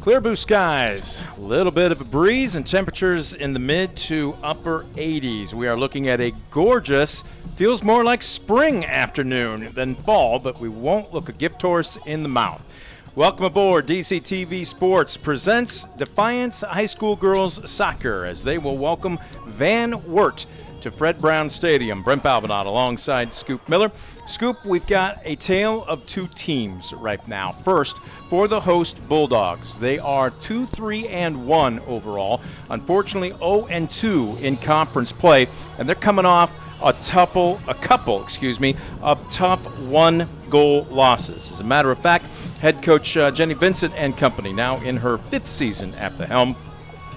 Clear blue skies, a little bit of a breeze, and temperatures in the mid to upper 80s. We are looking at a gorgeous, feels more like spring afternoon than fall, but we won't look a gift horse in the mouth. Welcome aboard. DCTV Sports presents Defiance High School Girls Soccer as they will welcome Van Wert to Fred Brown Stadium. Brent Balbinot alongside Scoop Miller. Scoop, we've got a tale of two teams right now. First, for the host Bulldogs. They are 2-3-1 overall. Unfortunately, 0-2 in conference play, and they're coming off a couple of tough one-goal losses. As a matter of fact, head coach Jenny Vincent and company, now in her 5th season at the helm,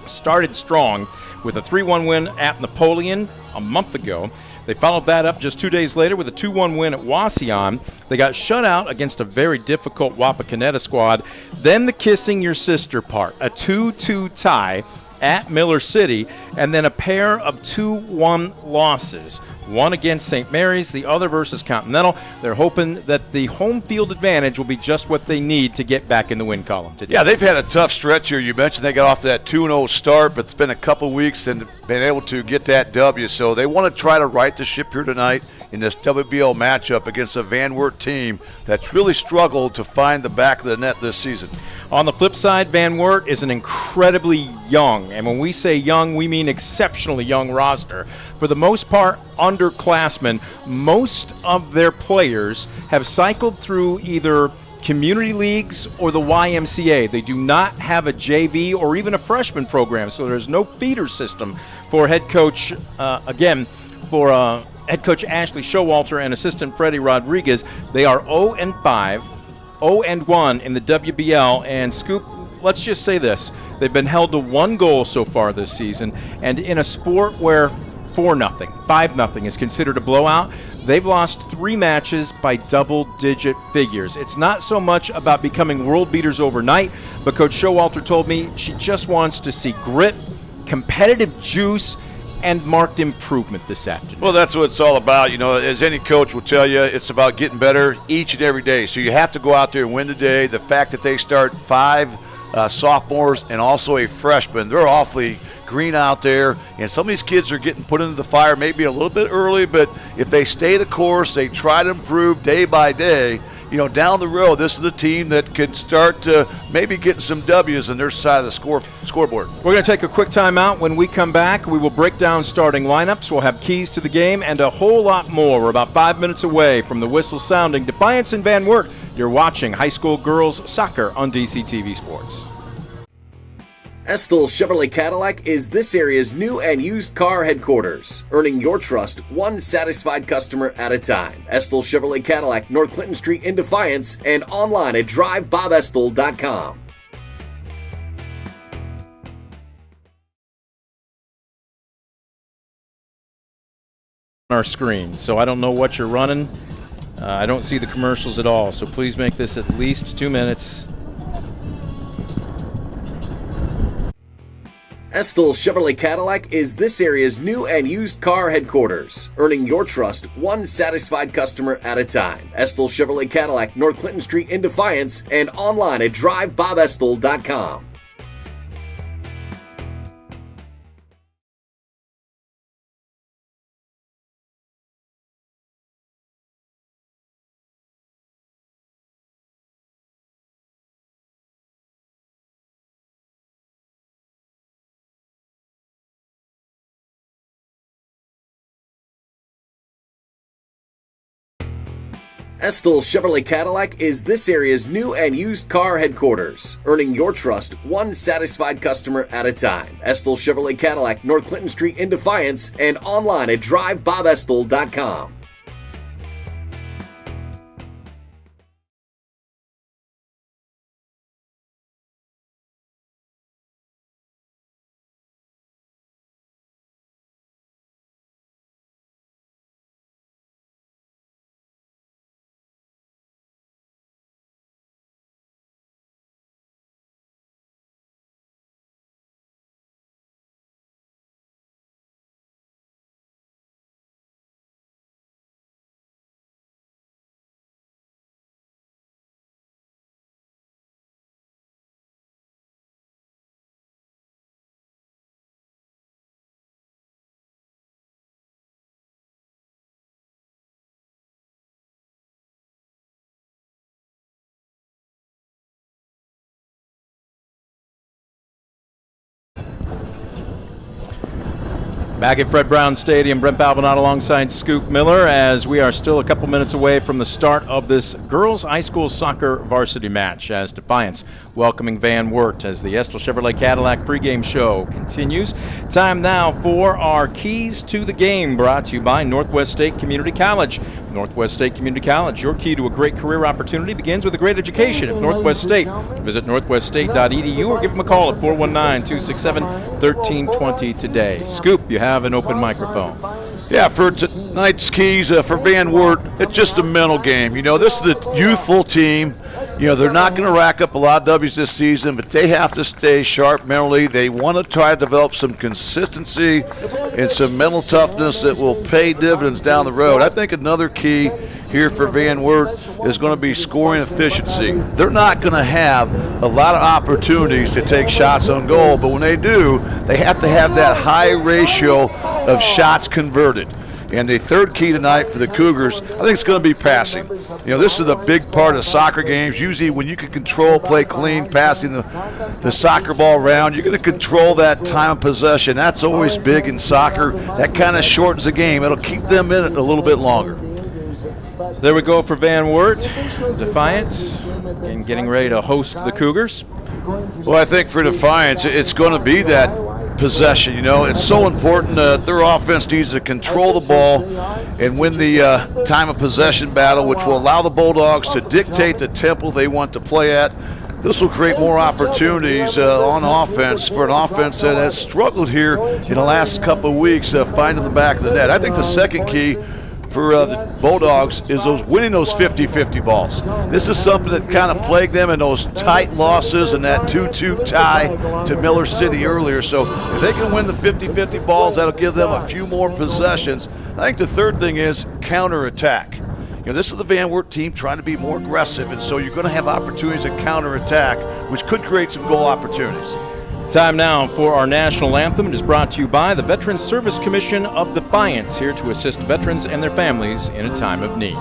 started strong with a 3-1 win at Napoleon a month ago. They followed that up just 2 days later with a 2-1 win at Wauseon. They got shut out against a very difficult Wapakoneta squad. Then the kissing your sister part, a 2-2 tie at Miller City, and then a pair of 2-1 losses. One against St. Mary's, the other versus Continental. They're hoping that the home field advantage will be just what they need to get back in the win column today. Yeah, they've had a tough stretch here. You mentioned they got off to that 2-0 start, but it's been a couple weeks and been able to get that W. So they want to try to right the ship here tonight in this WBL matchup against a Van Wert team that's really struggled to find the back of the net this season. On the flip side, Van Wert is an incredibly young, and when we say young, we mean exceptionally young roster. For the most part, underclassmen. Most of their players have cycled through either community leagues or the YMCA. They do not have a JV or even a freshman program, so there's no feeder system for head coach, head coach Ashley Showalter and assistant Freddie Rodriguez. They are 0-5, 0-1 in the WBL, and Scoop, let's just say this. They've been held to one goal so far this season, and in a sport where 4-0, 5-0 is considered a blowout, they've lost 3 matches by double-digit figures. It's not so much about becoming world beaters overnight, but Coach Showalter told me she just wants to see grit, competitive juice, and marked improvement this afternoon. Well, that's what it's all about. You know, as any coach will tell you, it's about getting better each and every day. So you have to go out there and win today. The fact that they start 5 sophomores and also a freshman, they're awfully green out there, and some of these kids are getting put into the fire maybe a little bit early, but if they stay the course, they try to improve day by day, you know, down the road, this is a team that could start to maybe getting some W's on their side of the scoreboard. We're going to take a quick timeout. When we come back, we will break down starting lineups. We'll have keys to the game and a whole lot more. We're about 5 minutes away from the whistle sounding. Defiance and Van Wert, you're watching high school girls soccer on DCTV Sports. Estill Chevrolet Cadillac is this area's new and used car headquarters, earning your trust one satisfied customer at a time. Estill Chevrolet Cadillac, North Clinton Street in Defiance, and online at drivebobestill.com. Our screen, so I don't know what you're running. I don't see the commercials at all, so please make this at least 2 minutes. Estill Chevrolet Cadillac is this area's new and used car headquarters, earning your trust one satisfied customer at a time. Estill Chevrolet Cadillac, North Clinton Street in Defiance, and online at drivebobestill.com. Estill Chevrolet Cadillac is this area's new and used car headquarters, earning your trust one satisfied customer at a time. Estill Chevrolet Cadillac, North Clinton Street in Defiance, and online at drivebobestill.com. Back at Fred Brown Stadium, Brent Balbinot alongside Scoop Miller as we are still a couple minutes away from the start of this girls high school soccer varsity match as Defiance welcoming Van Wert as the Estill Chevrolet Cadillac pregame show continues. Time now for our Keys to the Game, brought to you by Northwest State Community College. Northwest State Community College, your key to a great career opportunity begins with a great education at Northwest State. Visit northweststate.edu or give them a call at 419-267-1320 today. Scoop, you have an open microphone. Yeah, for tonight's keys for Van Wert, it's just a mental game. You know, this is the youthful team. You know, they're not going to rack up a lot of W's this season, but they have to stay sharp mentally. They want to try to develop some consistency and some mental toughness that will pay dividends down the road. I think another key here for Van Wert is going to be scoring efficiency. They're not going to have a lot of opportunities to take shots on goal, but when they do, they have to have that high ratio of shots converted. And the third key tonight for the Cougars, I think it's going to be passing. You know, this is a big part of soccer games. Usually when you can control, play clean, passing the soccer ball around, you're going to control that time of possession. That's always big in soccer. That kind of shortens the game. It'll keep them in it a little bit longer. So there we go for Van Wert, Defiance, and getting ready to host the Cougars. Well, I think for Defiance, it's going to be that possession. You know, it's so important. Their offense needs to control the ball and win the time of possession battle, which will allow the Bulldogs to dictate the tempo they want to play at. This will create more opportunities on offense for an offense that has struggled here in the last couple of weeks finding the back of the net. I think the second key for the Bulldogs is winning those 50-50 balls. This is something that kind of plagued them in those tight losses and that 2-2 tie to Miller City earlier. So if they can win the 50-50 balls, that'll give them a few more possessions. I think the third thing is counterattack. You know, this is the Van Wert team trying to be more aggressive, and so you're going to have opportunities to counterattack, which could create some goal opportunities. Time now for our national anthem. It is brought to you by the Veterans Service Commission of Defiance, here to assist veterans and their families in a time of need.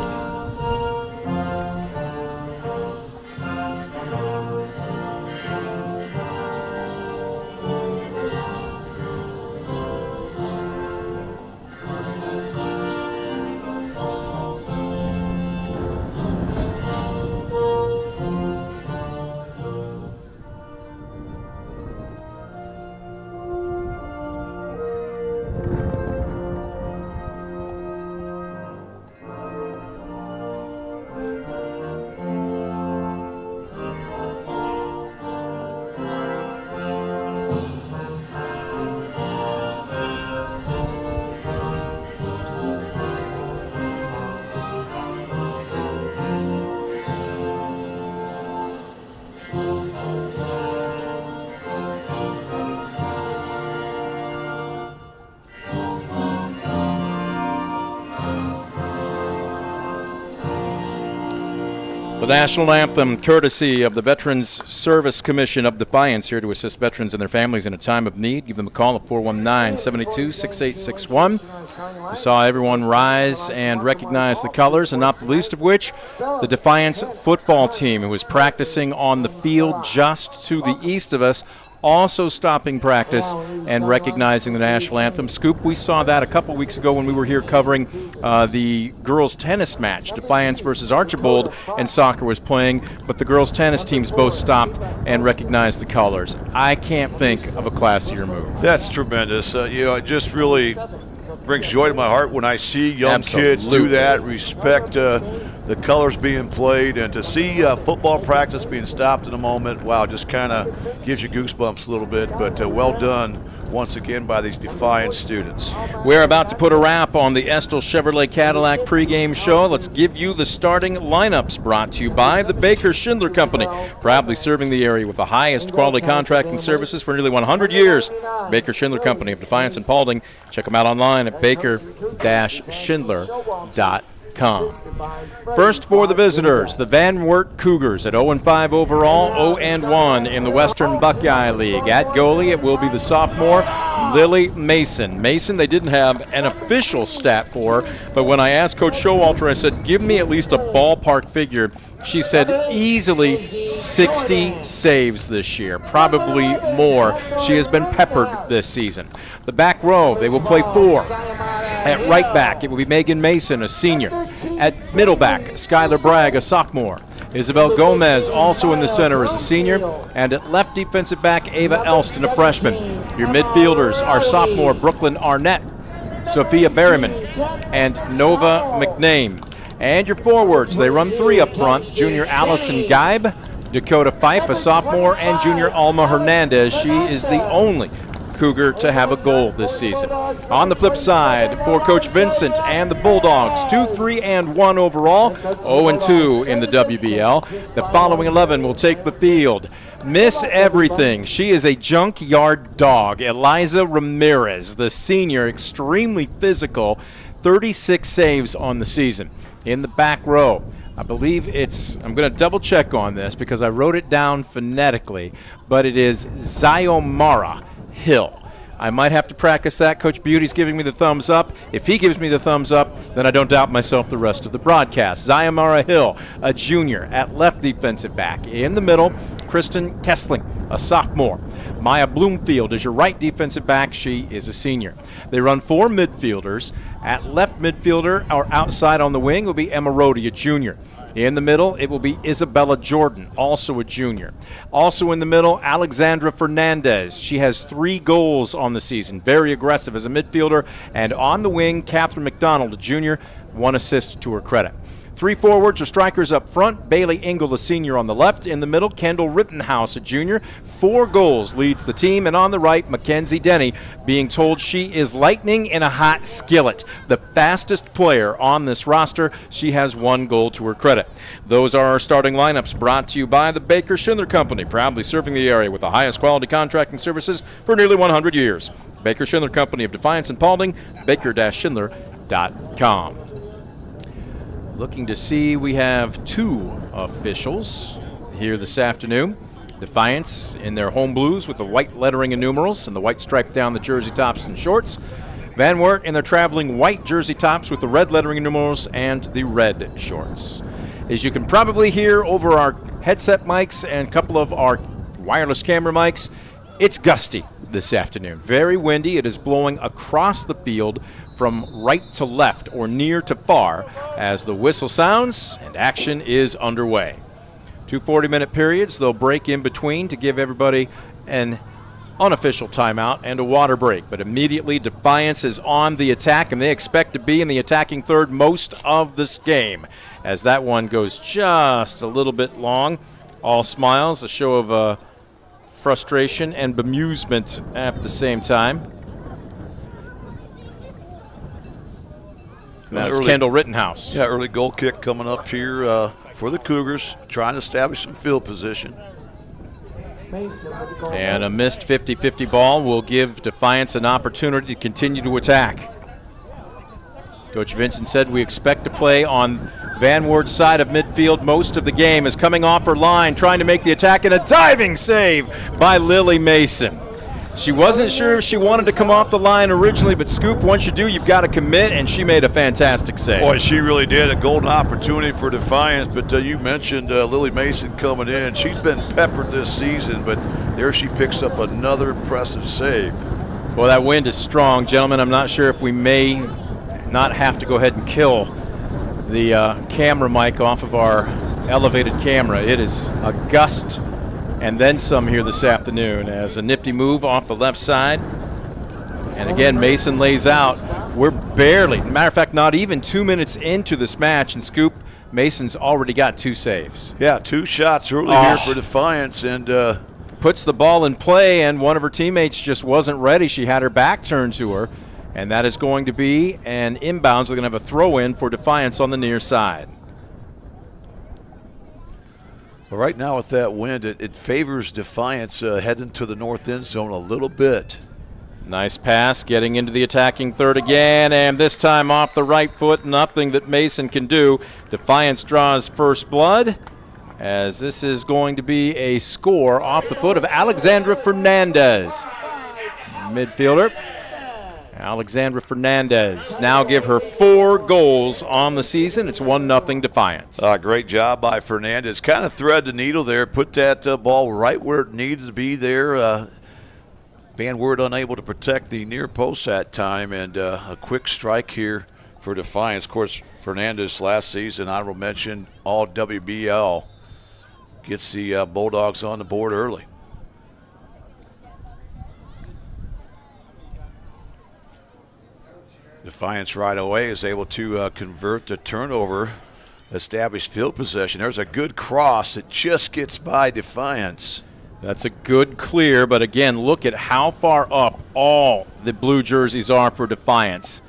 The national anthem, courtesy of the Veterans Service Commission of Defiance, here to assist veterans and their families in a time of need. Give them a call at 419-782-6861. We saw everyone rise and recognize the colors, and not the least of which, the Defiance football team, who was practicing on the field just to the east of us, also stopping practice and recognizing the national anthem. Scoop, we saw that a couple weeks ago when we were here covering the girls' tennis match, Defiance versus Archibald, and soccer was playing, but the girls' tennis teams both stopped and recognized the colors. I can't think of a classier move. That's tremendous. You know, it just really brings joy to my heart when I see young kids do that, respect the colors being played, and to see football practice being stopped in a moment, wow, just kind of gives you goosebumps a little bit, but well done once again by these Defiance students. We're about to put a wrap on the Estill Chevrolet Cadillac pregame show. Let's give you the starting lineups, brought to you by the Baker Schindler Company, proudly serving the area with the highest quality contracting services for nearly 100 years. Baker Schindler Company of Defiance and Paulding. Check them out online at baker-schindler.com. First for the visitors, the Van Wert Cougars at 0-5 overall, 0-1 in the Western Buckeye League. At goalie, it will be the sophomore Lily Mason. Mason, they didn't have an official stat for her, but when I asked Coach Showalter, I said, give me at least a ballpark figure. She said easily 60 saves this year, probably more. She has been peppered this season. The back row, they will play 4. At right back, it will be Megan Mason, a senior. At middle back, Skylar Bragg, a sophomore. Isabel Gomez, also in the center, is a senior. And at left defensive back, Ava Elston, a freshman. Your midfielders are sophomore Brooklyn Arnett, Sophia Berryman, and Nova McName. And your forwards, they run 3 up front. Junior Allison Geib, Dakota Fife, a sophomore, and junior Alma Hernandez. She is the only Cougar to have a goal this season. On the flip side, for Coach Vincent and the Bulldogs, 2-3-1 overall, 0-2 in the WBL. The following 11 will take the field. Miss Everything. She is a junkyard dog. Eliza Ramirez, the senior, extremely physical, 36 saves on the season. In the back row, I believe I'm going to double check on this because I wrote it down phonetically, but it is Xiomara Hill. I might have to practice that. Coach Beauty's giving me the thumbs up. If he gives me the thumbs up, then I don't doubt myself the rest of the broadcast. Xiomara Hill, a junior at left defensive back. In the middle, Kristen Kessling, a sophomore. Maya Bloomfield is your right defensive back. She is a senior. They run 4 midfielders. At left midfielder or outside on the wing will be Emma Rhodey, a junior. In the middle, it will be Isabella Jordan, also a junior. Also in the middle, Alexandra Fernandez. She has 3 goals on the season, very aggressive as a midfielder. And on the wing, Catherine McDonald, a junior, 1 assist to her credit. 3 forwards or strikers up front. Bailey Engel, a senior, on the left. In the middle, Kendall Rittenhouse, a junior. 4 goals leads the team. And on the right, Mackenzie Denny, being told she is lightning in a hot skillet. The fastest player on this roster. She has 1 goal to her credit. Those are our starting lineups, brought to you by the Baker Schindler Company, proudly serving the area with the highest quality contracting services for nearly 100 years. Baker Schindler Company of Defiance and Paulding, baker-schindler.com. Looking to see, we have 2 officials here this afternoon. Defiance in their home blues with the white lettering and numerals and the white stripe down the jersey tops and shorts. Van Wert in their traveling white jersey tops with the red lettering and numerals and the red shorts. As you can probably hear over our headset mics and a couple of our wireless camera mics, it's gusty this afternoon. Very windy. It is blowing across the field from right to left or near to far as the whistle sounds and action is underway. 2 40-minute periods. They'll break in between to give everybody an unofficial timeout and a water break. But immediately Defiance is on the attack, and they expect to be in the attacking third most of this game as that one goes just a little bit long. All smiles, a show of frustration and bemusement at the same time. And that's Kendall Rittenhouse. Yeah, early goal kick coming up here for the Cougars, trying to establish some field position. And a missed 50-50 ball will give Defiance an opportunity to continue to attack. Coach Vincent said we expect to play on Van Ward's side of midfield most of the game. Is coming off her line, trying to make the attack, and a diving save by Lily Mason. She wasn't sure if she wanted to come off the line originally, but Scoop, once you do, you've got to commit, and she made a fantastic save. Boy, she really did. A golden opportunity for Defiance, but you mentioned Lily Mason coming in. She's been peppered this season, but there she picks up another impressive save. Well, that wind is strong, gentlemen. I'm not sure if we may not have to go ahead and kill the camera mic off of our elevated camera. It is a gust and then some here this afternoon as a nifty move off the left side. And again, Mason lays out. We're barely, matter of fact, not even 2 minutes into this match, and Scoop, Mason's already got 2 saves. Yeah, 2 shots early here for Defiance, and puts the ball in play, and one of her teammates just wasn't ready. She had her back turned to her, and that is going to be an inbounds. We're going to have a throw-in for Defiance on the near side. Well, right now with that wind, it favors Defiance heading to the north end zone a little bit. Nice pass, getting into the attacking third again, and this time off the right foot, nothing that Mason can do. Defiance draws first blood, as this is going to be a score off the foot of Alexandra Fernandez. midfielder. Alexandra Fernandez now give her 4 goals on the season. It's 1-0 Defiance. Great job by Fernandez. Kind of thread the needle there. Put that ball right where it needed to be there. Van Wert unable to protect the near post that time, and a quick strike here for Defiance. Of course, Fernandez last season, honorable mention, all WBL, gets the Bulldogs on the board early. Defiance right away is able to convert the turnover, establish field possession. There's a good cross that just gets by Defiance. That's a good clear, but again, look at how far up all the blue jerseys are for Defiance.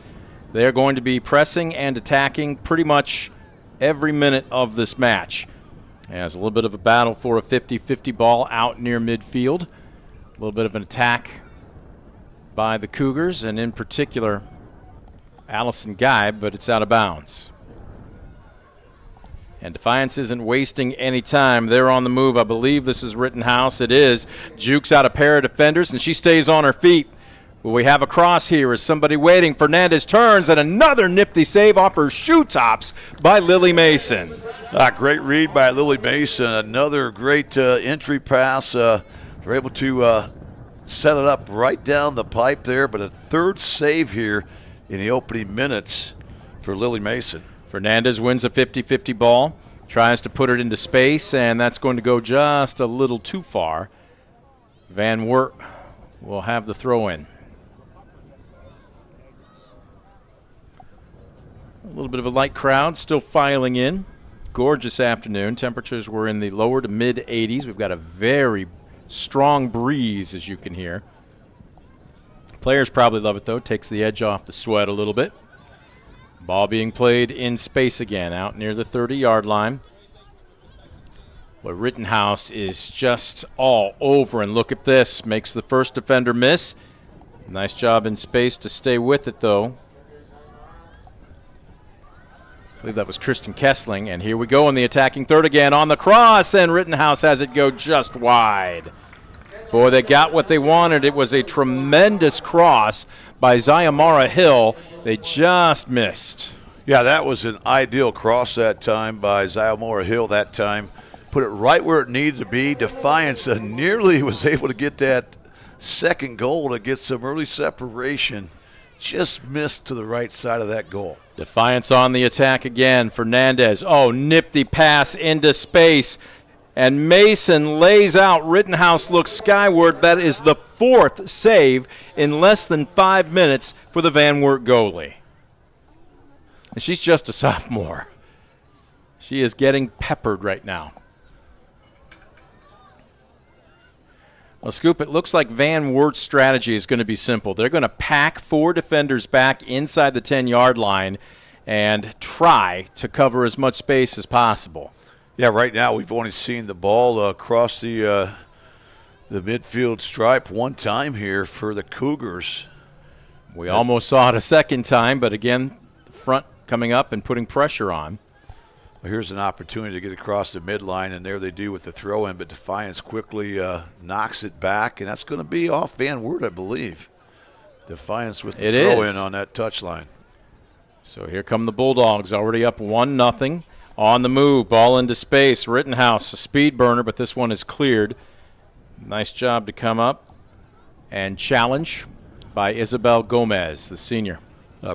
They're going to be pressing and attacking pretty much every minute of this match. As a little bit of a battle for a 50-50 ball out near midfield. A little bit of an attack by the Cougars, and in particular, Allison Guy, but it's out of bounds. And Defiance isn't wasting any time. They're on the move. I believe this is Rittenhouse. It is. Jukes out a pair of defenders, and she stays on her feet. Well, we have a cross here. Is somebody waiting? Fernandez turns, and another nifty save off her shoe tops by Lily Mason. Great read by Lily Mason. Another great entry pass. They're able to set it up right down the pipe there, but a third save here in the opening minutes for Lily Mason. Fernandez wins a 50-50 ball, tries to put it into space, and that's going to go just a little too far. Van Wert will have the throw in. A little bit of a light crowd still filing in. Gorgeous afternoon. Temperatures were in the lower to mid 80s. We've got a very strong breeze, as you can hear. Players probably love it, though. Takes the edge off the sweat a little bit. Ball being played in space again, out near the 30-yard line. But Rittenhouse is just all over, and look at this. Makes the first defender miss. Nice job in space to stay with it, though. I believe that was Kristen Kessling, and here we go in the attacking third again on the cross, and Rittenhouse has it go just wide. Boy, they got what they wanted. It was a tremendous cross by Zyamara Hill. They just missed. Yeah, that was an ideal cross that time by Zyamara Hill that time. Put it right where it needed to be. Defiance nearly was able to get that second goal to get some early separation. Just missed to the right side of that goal. Defiance on the attack again. Fernandez, nifty pass into space. And Mason lays out. Rittenhouse looks skyward. That is the 4th save in less than 5 minutes for the Van Wert goalie. And she's just a sophomore. She is getting peppered right now. Well, Scoop, it looks like Van Wert's strategy is going to be simple. They're going to pack 4 defenders back inside the 10-yard line and try to cover as much space as possible. Yeah, right now we've only seen the ball cross the midfield stripe one time here for the Cougars. We almost saw it a second time, but again, the front coming up and putting pressure on. Well, here's an opportunity to get across the midline, and there they do with the throw-in, but Defiance quickly knocks it back, and that's going to be off Van Wert, I believe. Defiance with the throw-in on that touchline. So here come the Bulldogs, already up 1-0. On the move, ball into space. Rittenhouse, a speed burner, but this one is cleared. Nice job to come up and challenge by Isabel Gomez, the senior.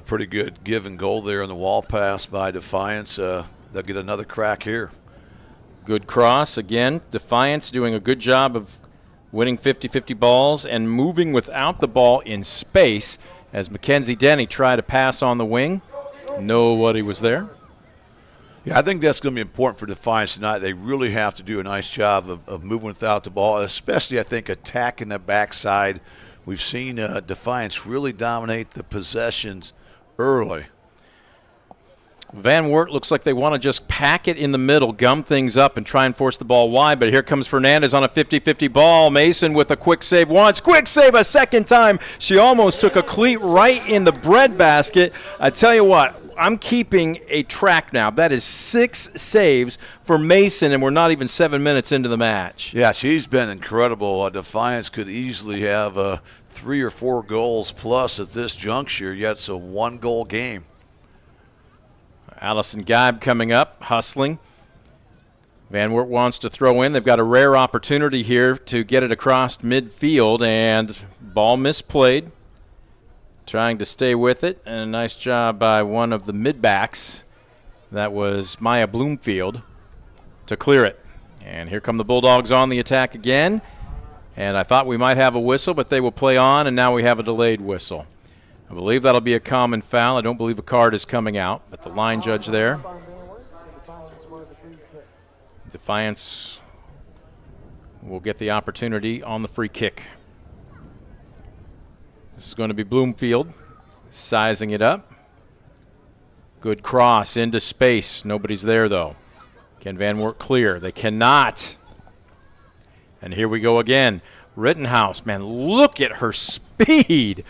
Pretty good give and goal there on the wall pass by Defiance. They'll get another crack here. Good cross. Again, Defiance doing a good job of winning 50-50 balls and moving without the ball in space as Mackenzie Denny tried to pass on the wing. Nobody was there. Yeah, I think that's going to be important for Defiance tonight. They really have to do a nice job of moving without the ball, especially, I think, attacking the backside. We've seen Defiance really dominate the possessions early. Van Wert looks like they want to just pack it in the middle, gum things up, and try and force the ball wide. But here comes Fernandez on a 50-50 ball. Mason with a quick save once, quick save a second time. She almost took a cleat right in the breadbasket. I tell you what, I'm keeping a track now. That is 6 saves for Mason, and we're not even 7 minutes into the match. Yeah, she's been incredible. Defiance could easily have 3 or 4 goals plus at this juncture, yet it's a 1-goal game. Allison Geib coming up, hustling. Van Wert wants to throw in. They've got a rare opportunity here to get it across midfield, and ball misplayed. Trying to stay with it, and a nice job by one of the mid-backs. That was Maya Bloomfield to clear it. And here come the Bulldogs on the attack again. And I thought we might have a whistle, but they will play on, and now we have a delayed whistle. I believe that'll be a common foul. I don't believe a card is coming out, but the line judge there. Defiance will get the opportunity on the free kick. This is going to be Bloomfield sizing it up. Good cross into space. Nobody's there, though. Can Van Wert clear? They cannot. And here we go again. Rittenhouse, man, look at her speed.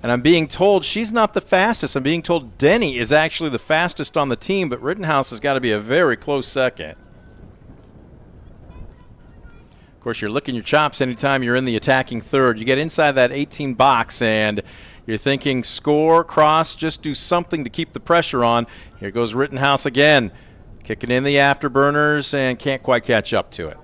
And I'm being told she's not the fastest. I'm being told Denny is actually the fastest on the team, but Rittenhouse has got to be a very close second. Of course, you're licking your chops anytime you're in the attacking third. You get inside that 18 box, and you're thinking score, cross, just do something to keep the pressure on. Here goes Rittenhouse again. Kicking in the afterburners and can't quite catch up to it.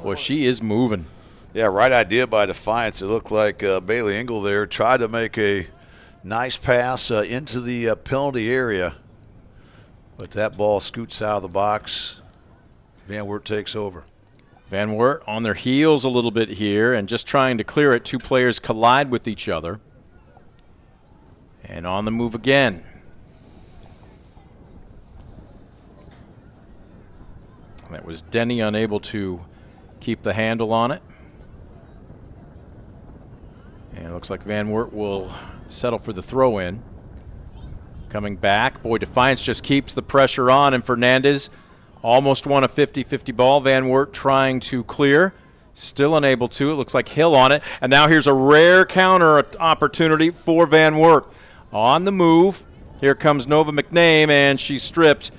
Boy, she is moving. Yeah, right idea by Defiance. It looked like Bailey Engel there tried to make a nice pass into the penalty area. But that ball scoots out of the box. Van Wert takes over. Van Wert on their heels a little bit here and just trying to clear it. 2 players collide with each other. And on the move again. That was Denny unable to keep the handle on it. And it looks like Van Wert will settle for the throw-in. Coming back. Boy, Defiance just keeps the pressure on, and Fernandez almost won a 50-50 ball. Van Wert trying to clear. Still unable to. It looks like Hill on it. And now here's a rare counter opportunity for Van Wert. On the move. Here comes Nova McName, and she's stripped.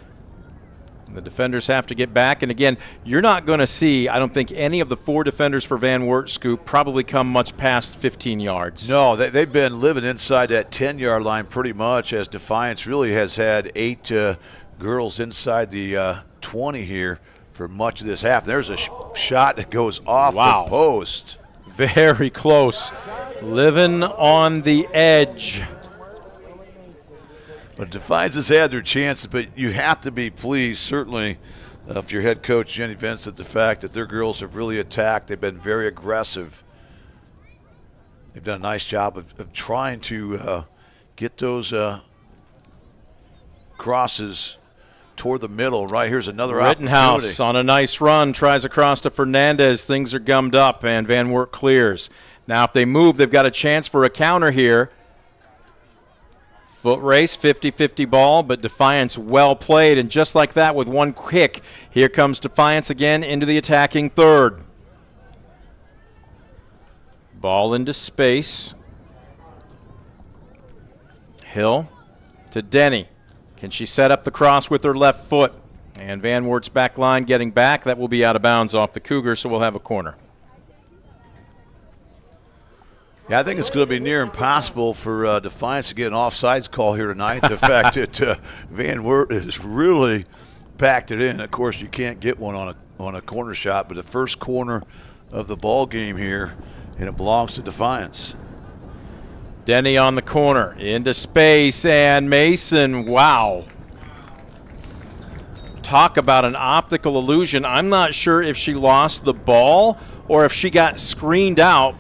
The defenders have to get back. And again, you're not going to see, I don't think, any of the 4 defenders for Van Wert, Scoop, probably come much past 15 yards. No, they've been living inside that 10-yard line pretty much, as Defiance really has had 8 girls inside the 20 here for much of this half. There's a shot that goes off the post. Very close. Living on the edge. But Defiance has had their chances, but you have to be pleased, certainly, if your head coach, Jenny Vince, at the fact that their girls have really attacked. They've been very aggressive. They've done a nice job of trying to get those crosses toward the middle. Right, here's another Rittenhouse opportunity. On a nice run, tries across to Fernandez. Things are gummed up, and Van Wert clears. Now, if they move, they've got a chance for a counter here. Foot race, 50-50 ball, but Defiance well played, and just like that with one kick, here comes Defiance again into the attacking third. Ball into space. Hill to Denny. Can she set up the cross with her left foot? And Van Wert's back line getting back. That will be out of bounds off the Cougars, so we'll have a corner. Yeah, I think it's going to be near impossible for Defiance to get an offsides call here tonight. The fact that Van Wert has really packed it in. Of course, you can't get one on a corner shot, but the first corner of the ball game here, and it belongs to Defiance. Denny on the corner, into space, and Mason, wow. Talk about an optical illusion. I'm not sure if she lost the ball or if she got screened out,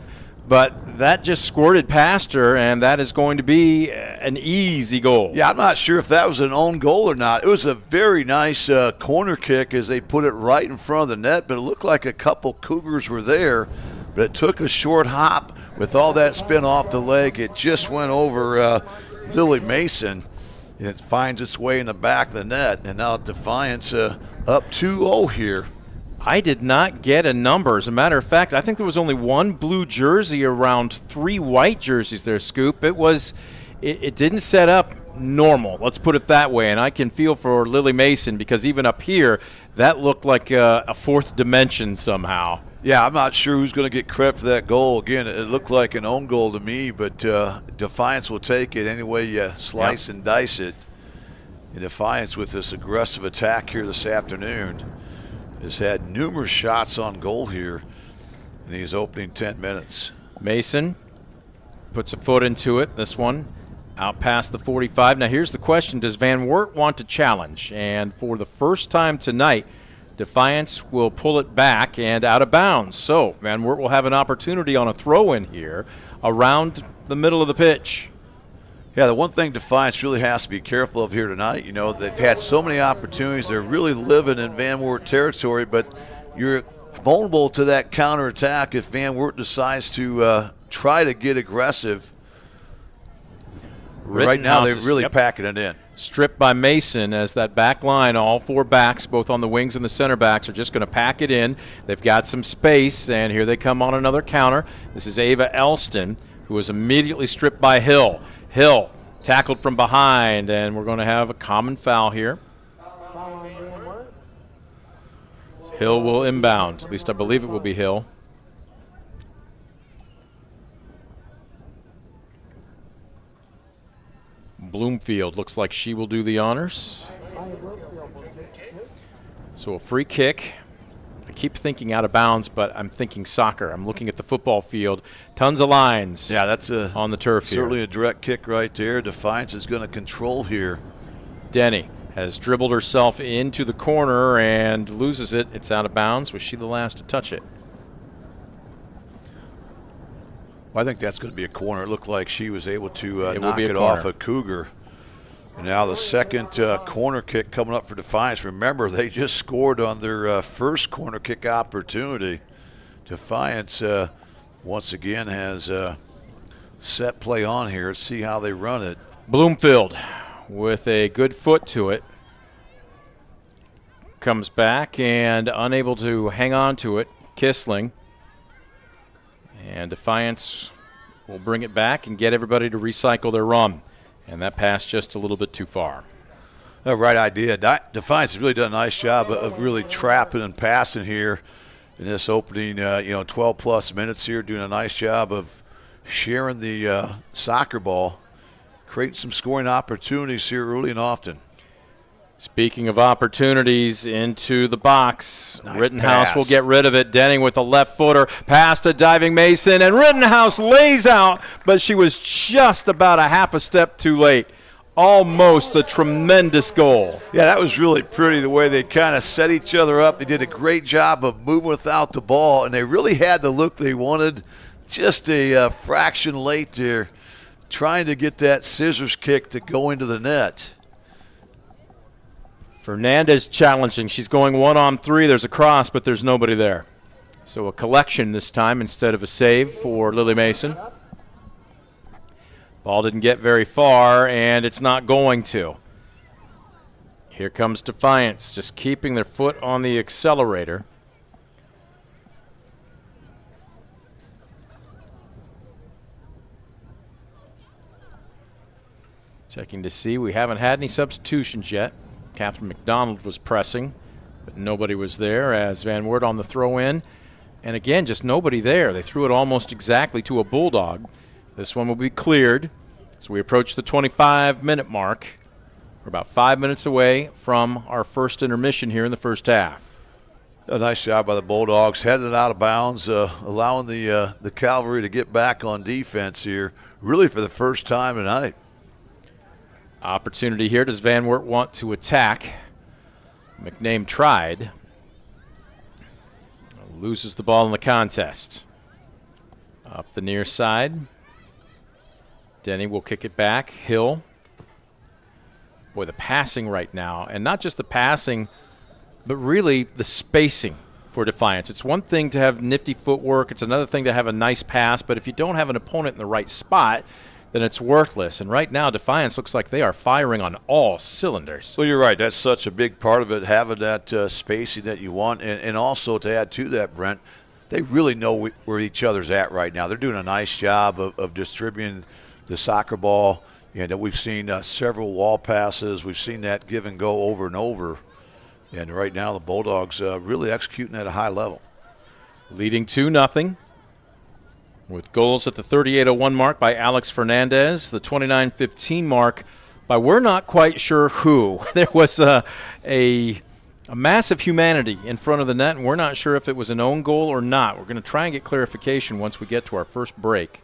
but that just squirted past her, and that is going to be an easy goal. Yeah, I'm not sure if that was an own goal or not. It was a very nice corner kick as they put it right in front of the net, but it looked like a couple Cougars were there, but it took a short hop. With all that spin off the leg, it just went over Lily Mason. It finds its way in the back of the net, and now Defiance up 2-0 here. I did not get a number. As a matter of fact, I think there was only one blue jersey around 3 white jerseys there, Scoop. It didn't set up normal. Let's put it that way. And I can feel for Lily Mason because even up here, that looked like a fourth dimension somehow. Yeah, I'm not sure who's going to get credit for that goal. Again, it looked like an own goal to me, but Defiance will take it any way you slice and dice it. And Defiance, with this aggressive attack here this afternoon, has had numerous shots on goal here in these opening 10 minutes. Mason puts a foot into it. This one out past the 45. Now here's the question. Does Van Wert want to challenge? And for the first time tonight, Defiance will pull it back and out of bounds. So Van Wert will have an opportunity on a throw-in here around the middle of the pitch. Yeah, the one thing Defiance really has to be careful of here tonight, you know, they've had so many opportunities. They're really living in Van Wert territory, but you're vulnerable to that counterattack if Van Wert decides to try to get aggressive. Right now, they're really packing it in. Stripped by Mason as that back line, all four backs, both on the wings and the center backs, are just going to pack it in. They've got some space, and here they come on another counter. This is Ava Elston, who was immediately stripped by Hill. Hill tackled from behind, and we're going to have a common foul here. Hill will inbound. At least I believe it will be Hill. Bloomfield looks like she will do the honors. So a free kick. I keep thinking out of bounds, but I'm thinking soccer. I'm looking at the football field. Tons of lines. Yeah, that's on the turf here. Certainly a direct kick right there. Defiance is going to control here. Denny has dribbled herself into the corner and loses it. It's out of bounds. Was she the last to touch it? Well, I think that's going to be a corner. It looked like she was able to knock it off a Cougar. And now the second corner kick coming up for Defiance. Remember, they just scored on their first corner kick opportunity. Defiance, once again, has set play on here. Let's see how they run it. Bloomfield with a good foot to it. Comes back and unable to hang on to it. Kissling. And Defiance will bring it back and get everybody to recycle their run. And that passed just a little bit too far. Right idea. Defiance has really done a nice job of really trapping and passing here in this opening, 12-plus minutes here, doing a nice job of sharing the soccer ball, creating some scoring opportunities here early and often. Speaking of opportunities, into the box. Nice Rittenhouse pass. will get rid of it. Denning with a left footer, past a diving Mason, and Rittenhouse lays out, but she was just about a half a step too late. Almost a tremendous goal. Yeah, that was really pretty the way they kind of set each other up. They did a great job of moving without the ball, and they really had the look they wanted. Just a fraction late there, trying to get that scissors kick to go into the net. Fernandez challenging. She's going 1-on-3. There's a cross, but there's nobody there. So a collection this time instead of a save for Lily Mason. Ball didn't get very far, and it's not going to. Here comes Defiance, just keeping their foot on the accelerator. Checking to see. We haven't had any substitutions yet. Catherine McDonald was pressing, but nobody was there as Van Wert on the throw-in. And again, just nobody there. They threw it almost exactly to a Bulldog. This one will be cleared. So we approach the 25-minute mark. We're about 5 minutes away from our first intermission here in the first half. A nice job by the Bulldogs, heading it out of bounds, allowing the Cavalry to get back on defense here, really for the first time tonight. Opportunity here. Does Van Wert want to attack? McName tried. Loses the ball in the contest. Up the near side. Denny will kick it back. Hill. Boy, the passing right now, and not just the passing, but really the spacing for Defiance. It's one thing to have nifty footwork. It's another thing to have a nice pass, but if you don't have an opponent in the right spot, then it's worthless. And right now, Defiance looks like they are firing on all cylinders. Well, you're right. That's such a big part of it, having that spacing that you want. And also to add to that, Brent, they really know where each other's at right now. They're doing a nice job of distributing the soccer ball, And we've seen several wall passes. We've seen that give and go over and over. And right now the Bulldogs really executing at a high level. Leading 2-0 with goals at the 38:01 mark by Alex Fernandez, the 29:15 mark by we're not quite sure who. There was a massive humanity in front of the net, and we're not sure if it was an own goal or not. We're going to try and get clarification once we get to our first break.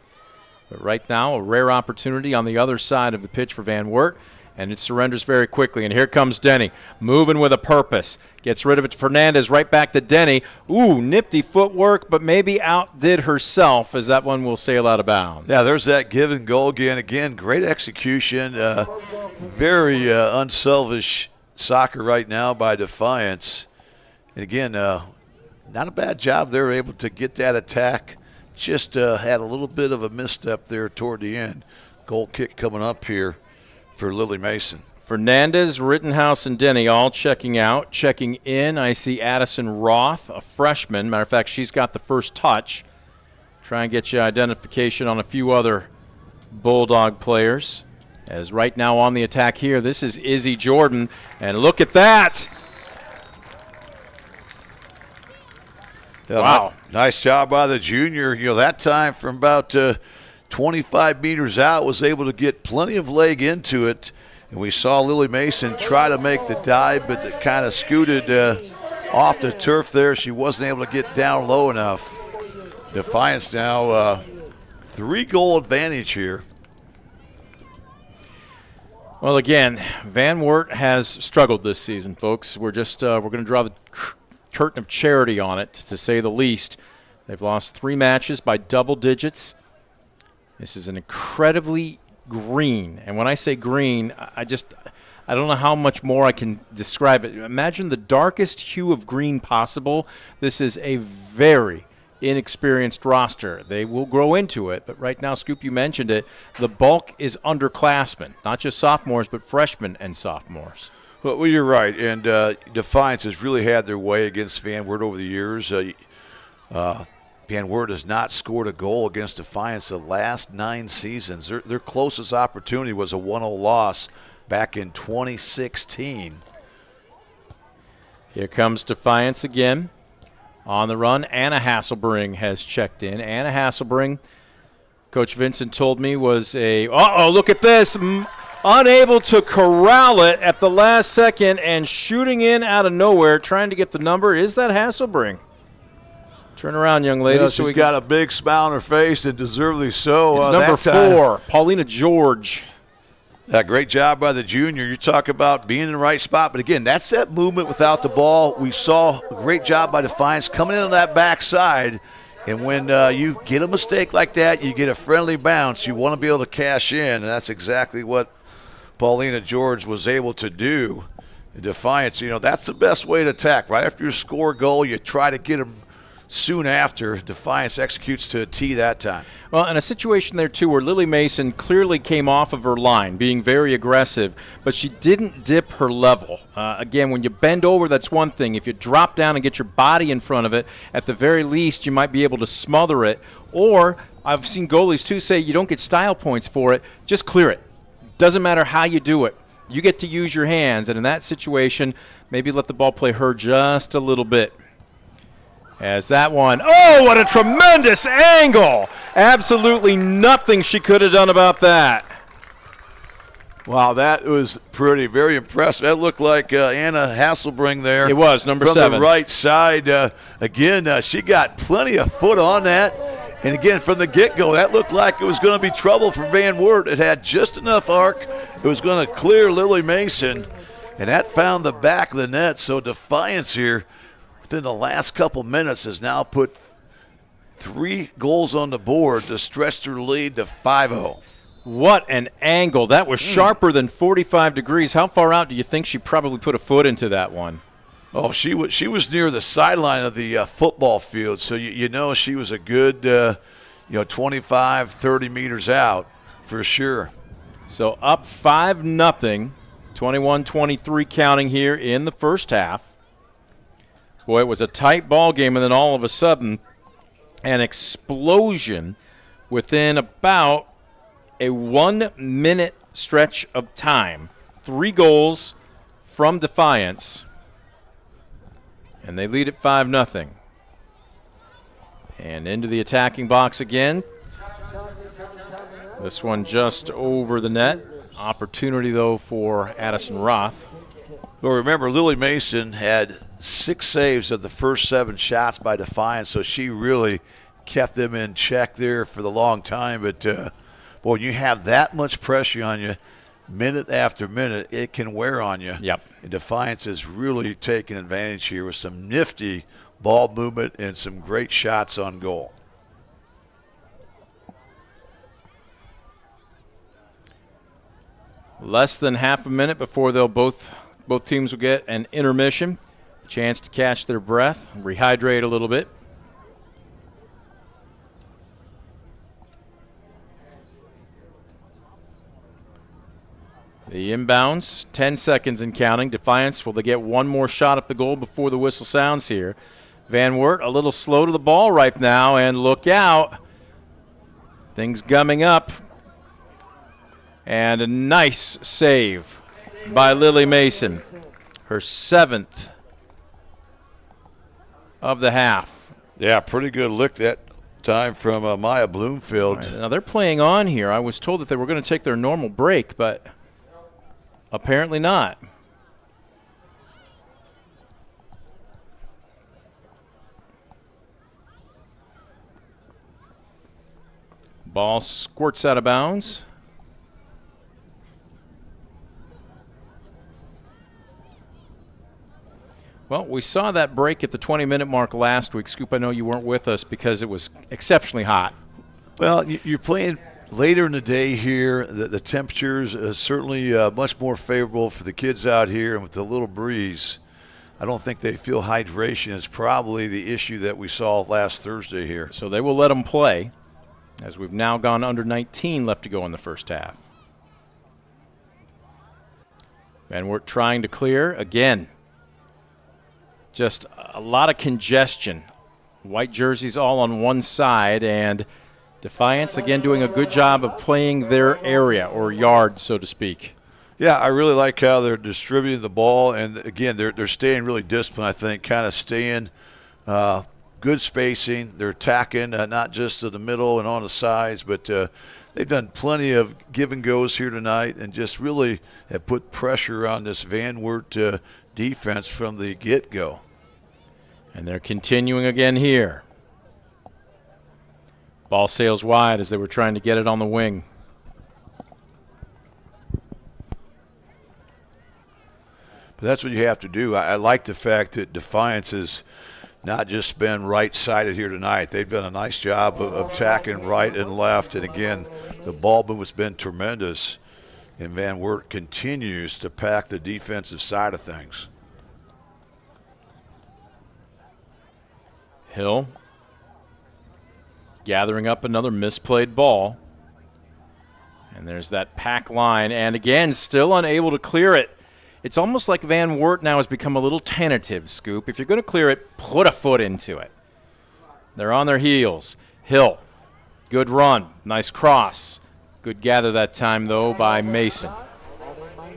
But right now, a rare opportunity on the other side of the pitch for Van Wert, and it surrenders very quickly. And here comes Denny, moving with a purpose. Gets rid of it to Fernandez, right back to Denny. Ooh, nifty footwork, but maybe outdid herself, as that one will sail out of bounds. Yeah, there's that give and go again. Again, great execution. Very unselfish soccer right now by Defiance. And again, not a bad job. They were able to get that attack. Just had a little bit of a misstep there toward the end. Goal kick coming up here for Lily Mason. Fernandez, Rittenhouse, and Denny all checking out. Checking in, I see Addison Roth, a freshman. Matter of fact, she's got the first touch. Try and get you identification on a few other Bulldog players. As right now on the attack here, this is Izzy Jordan. And look at that. Wow. Nice job by the junior. That time from about 25 meters out was able to get plenty of leg into it. And we saw Lily Mason try to make the dive, but it kind of scooted off the turf there. She wasn't able to get down low enough. Defiance now 3-goal advantage here. Well, again, Van Wert has struggled this season, folks. We're going to draw the curtain of charity on it, to say the least. They've lost 3 matches by double digits. This is an incredibly green, and when I say green, I don't know how much more I can describe it. Imagine the darkest hue of green possible. This is a very inexperienced roster. They will grow into it, but right now, Scoop, you mentioned it, the bulk is underclassmen, not just sophomores, but freshmen and sophomores. Well, you're right, and Defiance has really had their way against Van Wert over the years. Van Wert has not scored a goal against Defiance the last 9 seasons. Their closest opportunity was a 1-0 loss back in 2016. Here comes Defiance again. On the run, Anna Hasselbring has checked in. Anna Hasselbring, Coach Vincent told me, was look at this. Unable to corral it at the last second and shooting in out of nowhere, trying to get the number. Is that Hasselbring? Turn around, young lady. She's got a big smile on her face, and deservedly so. It's number 4, Paulina George. Great job by the junior. You talk about being in the right spot. But, again, that's that movement without the ball. We saw a great job by Defiance coming in on that backside. And when you get a mistake like that, you get a friendly bounce, you want to be able to cash in. And that's exactly what Paulina George was able to do. Defiance, that's the best way to attack. Right after you score a goal, you try to get them soon after. Defiance executes to a T that time. Well, in a situation there, too, where Lily Mason clearly came off of her line, being very aggressive, but she didn't dip her level. Again, when you bend over, that's one thing. If you drop down and get your body in front of it, at the very least, you might be able to smother it. Or I've seen goalies, too, say you don't get style points for it. Just clear it. Doesn't matter how you do it. You get to use your hands, and in that situation, maybe let the ball play her just a little bit. As that one, what a tremendous angle! Absolutely nothing she could have done about that. Wow, that was very impressive. That looked like Anna Hasselbring there. It was, number 7. From the right side. Again, she got plenty of foot on that. And again, from the get-go, that looked like it was going to be trouble for Van Wert. It had just enough arc. It was going to clear Lily Mason, and that found the back of the net. So Defiance here, within the last couple minutes, has now put 3 goals on the board to stretch their lead to 5-0. What an angle. That was sharper than 45 degrees. How far out do you think she probably put a foot into that one? Oh, she was near the sideline of the football field, so you know she was a good 25, 30 meters out for sure. So up 5-0, 21-23 counting here in the first half. Boy, it was a tight ball game, and then all of a sudden, an explosion within about a 1-minute stretch of time. 3 goals from Defiance, and they lead at 5-0. And into the attacking box again. This one just over the net. Opportunity, though, for Addison Roth. Well, remember, Lily Mason had 6 saves of the first 7 shots by Defiance, so she really kept them in check there for the long time. But, boy, when you have that much pressure on you, minute after minute, it can wear on you. Yep. And Defiance is really taking advantage here with some nifty ball movement and some great shots on goal. Less than half a minute before both teams will get an intermission. A chance to catch their breath, rehydrate a little bit. The inbounds, 10 seconds and counting. Defiance, will they get one more shot at the goal before the whistle sounds here? Van Wert a little slow to the ball right now, and look out. Things gumming up. And a nice save by Lily Mason. Her 7th of the half. Yeah, pretty good lick that time from Maya Bloomfield. Right, now they're playing on here. I was told that they were going to take their normal break, but apparently not. Ball squirts out of bounds. Well, we saw that break at the 20-minute mark last week. Scoop, I know you weren't with us because it was exceptionally hot. Well, you're playing later in the day here. The temperatures are certainly much more favorable for the kids out here, and with the little breeze, I don't think they feel hydration is probably the issue that we saw last Thursday here. So they will let them play, as we've now gone under 19 left to go in the first half. Van Wert trying to clear again. Just a lot of congestion. White jerseys all on one side, and Defiance again doing a good job of playing their area or yard, so to speak. Yeah, I really like how they're distributing the ball, and again, they're staying really disciplined, I think, kind of staying good spacing. They're attacking not just to the middle and on the sides, but they've done plenty of give and goes here tonight and just really have put pressure on this Van Wert defense from the get-go. And they're continuing again here. Ball sails wide as they were trying to get it on the wing. But that's what you have to do. I like the fact that Defiance has not just been right-sided here tonight. They've done a nice job of attacking right and left. And, again, the ball movement's been tremendous. And Van Wert continues to pack the defensive side of things. Hill gathering up another misplayed ball. And there's that pack line. And, again, still unable to clear it. It's almost like Van Wert now has become a little tentative, Scoop. If you're going to clear it, put a foot into it. They're on their heels. Hill, good run, nice cross. Good gather that time, though, by Mason.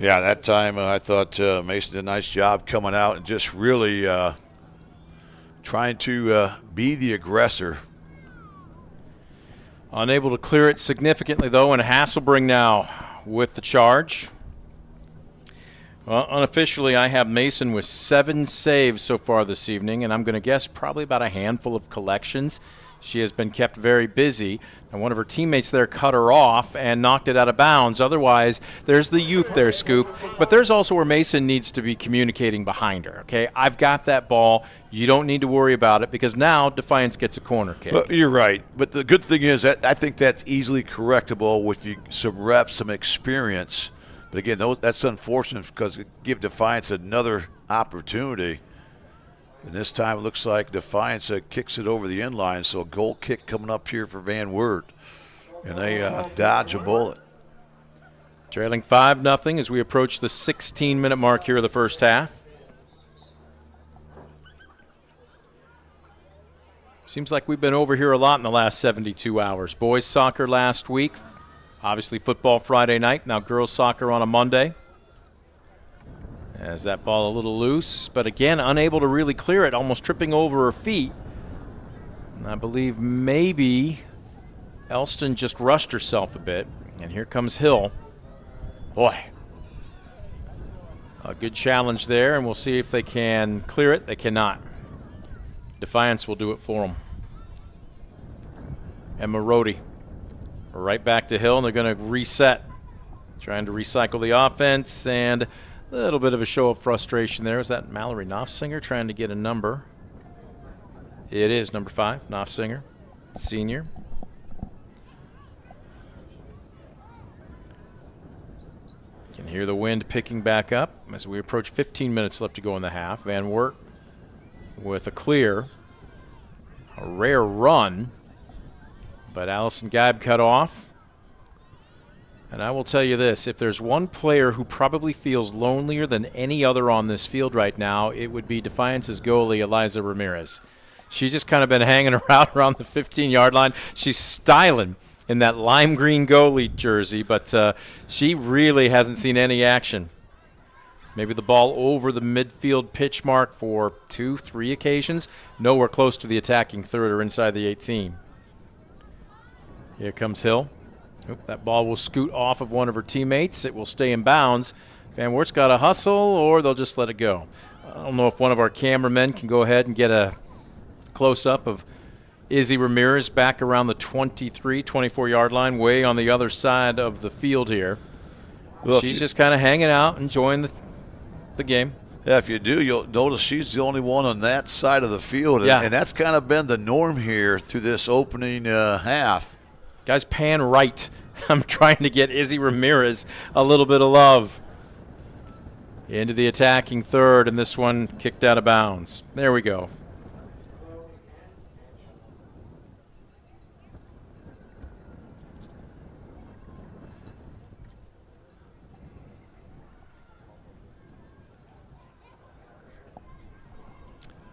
Yeah, that time I thought Mason did a nice job coming out and just really trying to be the aggressor. Unable to clear it significantly, though, and Hasselbring now with the charge. Well, unofficially, I have Mason with 7 saves so far this evening, and I'm going to guess probably about a handful of collections. She has been kept very busy, and one of her teammates there cut her off and knocked it out of bounds. Otherwise, there's the youth there, Scoop. But there's also where Mason needs to be communicating behind her, okay? I've got that ball. You don't need to worry about it because now Defiance gets a corner kick. Well, you're right. But the good thing is that I think that's easily correctable with some reps, some experience. But, again, that's unfortunate because it gives Defiance another opportunity. And this time it looks like Defiance kicks it over the end line, so a goal kick coming up here for Van Wert. And they dodge a bullet. Trailing 5-0 as we approach the 16-minute mark here of the first half. Seems like we've been over here a lot in the last 72 hours. Boys soccer last week. Obviously football Friday night, now girls soccer on a Monday. As that ball a little loose, but again, unable to really clear it, almost tripping over her feet. And I believe maybe Elston just rushed herself a bit. And here comes Hill. Boy, a good challenge there, and we'll see if they can clear it. They cannot. Defiance will do it for them. And Marodi. Right back to Hill, and they're going to reset. Trying to recycle the offense, and a little bit of a show of frustration there. Is that Mallory Knopfsinger trying to get a number? It is number 5, Knopfsinger, senior. Can hear the wind picking back up as we approach 15 minutes left to go in the half. Van Wert with a clear. A rare run, but Allison Geib cut off. And I will tell you this, if there's one player who probably feels lonelier than any other on this field right now, it would be Defiance's goalie, Eliza Ramirez. She's just kind of been hanging around the 15-yard line. She's styling in that lime green goalie jersey, but she really hasn't seen any action. Maybe the ball over the midfield pitch mark for 2-3 occasions. Nowhere close to the attacking third or inside the 18. Here comes Hill. Oop, that ball will scoot off of one of her teammates. It will stay in bounds. Van Wert's got to hustle, or they'll just let it go. I don't know if one of our cameramen can go ahead and get a close-up of Izzy Ramirez back around the 23, 24-yard line, way on the other side of the field here. Well, she's just kind of hanging out, enjoying the game. Yeah, if you do, you'll notice she's the only one on that side of the field. Yeah. And that's kind of been the norm here through this opening half. Guys, pan right. I'm trying to get Izzy Ramirez a little bit of love. Into the attacking third, and this one kicked out of bounds. There we go.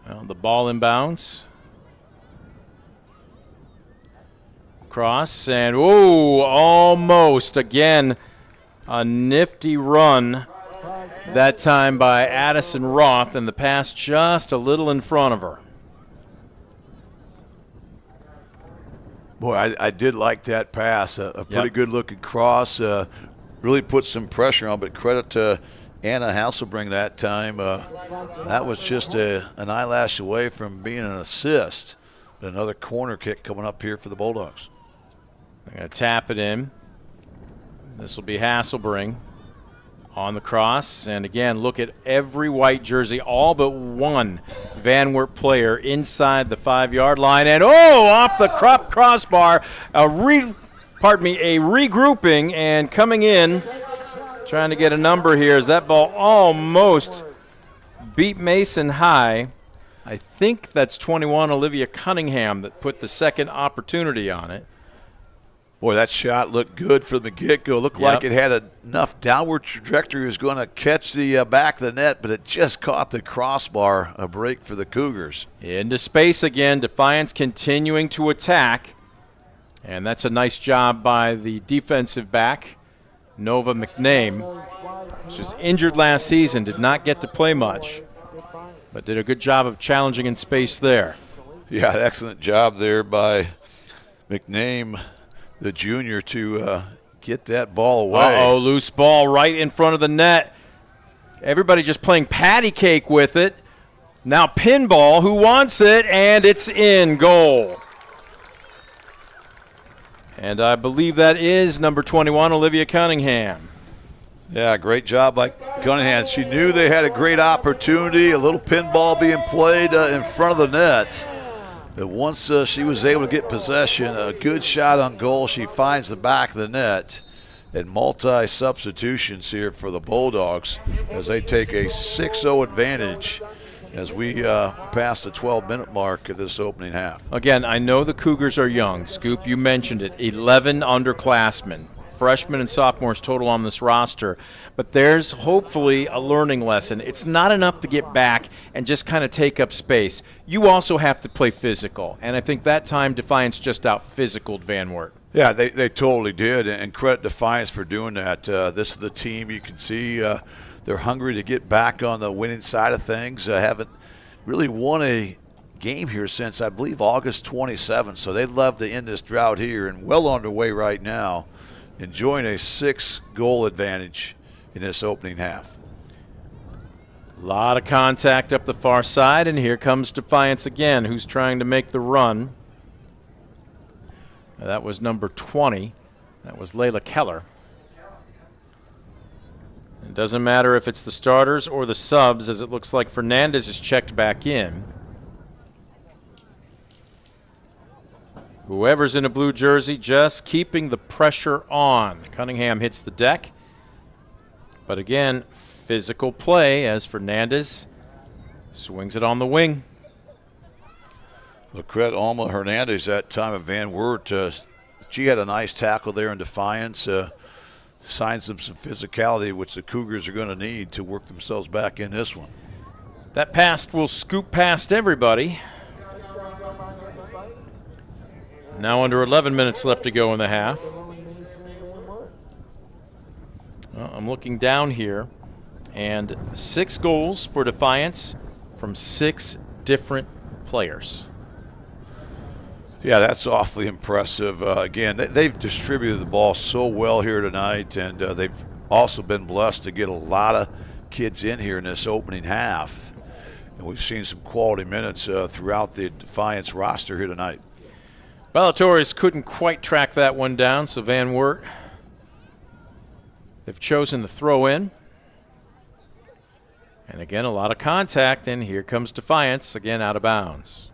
Well, the ball inbounds. Cross, and almost again a nifty run that time by Addison Roth, and the pass just a little in front of her. Boy, I did like that pass. A pretty good-looking cross. Really put some pressure on, but credit to Anna Hasselbring that time. That was just an eyelash away from being an assist. But another corner kick coming up here for the Bulldogs. They're going to tap it in. This will be Hasselbring on the cross. And again, look at every white jersey, all but one Van Wert player inside the 5-yard line. And off the crossbar, a regrouping and coming in, trying to get a number here as that ball almost beat Mason high. I think that's 21 Olivia Cunningham that put the second opportunity on it. Boy, that shot looked good from the get-go. Looked like it had enough downward trajectory. It was going to catch the back of the net, but it just caught the crossbar. A break for the Cougars. Into space again. Defiance continuing to attack. And that's a nice job by the defensive back, Nova McName. She was injured last season, did not get to play much, but did a good job of challenging in space there. Yeah, excellent job there by McName, the junior, to get that ball away. Loose ball right in front of the net. Everybody just playing patty cake with it. Now pinball, who wants it? And it's in goal. And I believe that is number 21, Olivia Cunningham. Yeah, great job by Cunningham. She knew they had a great opportunity, a little pinball being played in front of the net. But once she was able to get possession, a good shot on goal, she finds the back of the net. And multi-substitutions here for the Bulldogs as they take a 6-0 advantage as we pass the 12-minute mark of this opening half. Again, I know the Cougars are young. Scoop, you mentioned it, 11 underclassmen. Freshmen and sophomores total on this roster. But there's hopefully a learning lesson. It's not enough to get back and just kind of take up space. You also have to play physical. And I think that time Defiance just out-physicaled Van Wert. Yeah, they totally did, and credit Defiance for doing that. This is the team you can see they're hungry to get back on the winning side of things. Haven't really won a game here since, I believe, August 27th, so they'd love to end this drought here, and well on their way right now, enjoying a 6-goal advantage in this opening half. A lot of contact up the far side, and here comes Defiance again, who's trying to make the run. That was number 20. That was Layla Keller. It doesn't matter if it's the starters or the subs, as it looks like Fernandez is checked back in. Whoever's in a blue jersey just keeping the pressure on. Cunningham hits the deck. But again, physical play as Fernandez swings it on the wing. Well, credit Alma Hernandez that time of Van Wert. She had a nice tackle there in Defiance. Signs them some physicality, which the Cougars are going to need to work themselves back in this one. That pass will scoop past everybody. Now under 11 minutes left to go in the half. Well, I'm looking down here, and 6 goals for Defiance from 6 different players. Yeah, that's awfully impressive. Again, they've distributed the ball so well here tonight, and they've also been blessed to get a lot of kids in here in this opening half. And we've seen some quality minutes throughout the Defiance roster here tonight. Ballatores couldn't quite track that one down, so Van Wert, they've chosen the throw in. And again, a lot of contact, and here comes Defiance, again out of bounds.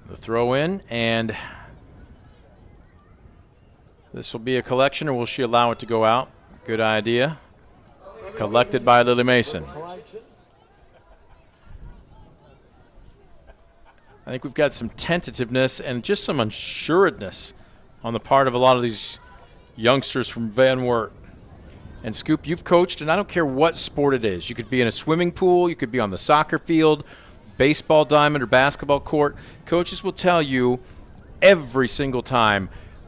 The throw in, and this will be a collection, or will she allow it to go out? Good idea. Collected by Lily Mason. I think we've got some tentativeness and just some unsuredness on the part of a lot of these youngsters from Van Wert. And Scoop, you've coached, and I don't care what sport it is. You could be in a swimming pool, you could be on the soccer field, baseball diamond, or basketball court. Coaches will tell you every single time,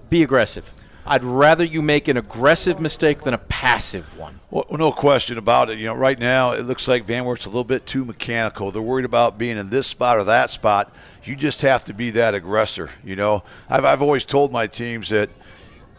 be aggressive. I'd rather you make an aggressive mistake than a passive one. Well, no question about it. You know, right now it looks like Van Wert's a little bit too mechanical. They're worried about being in this spot or that spot. You just have to be that aggressor. You know, I've always told my teams that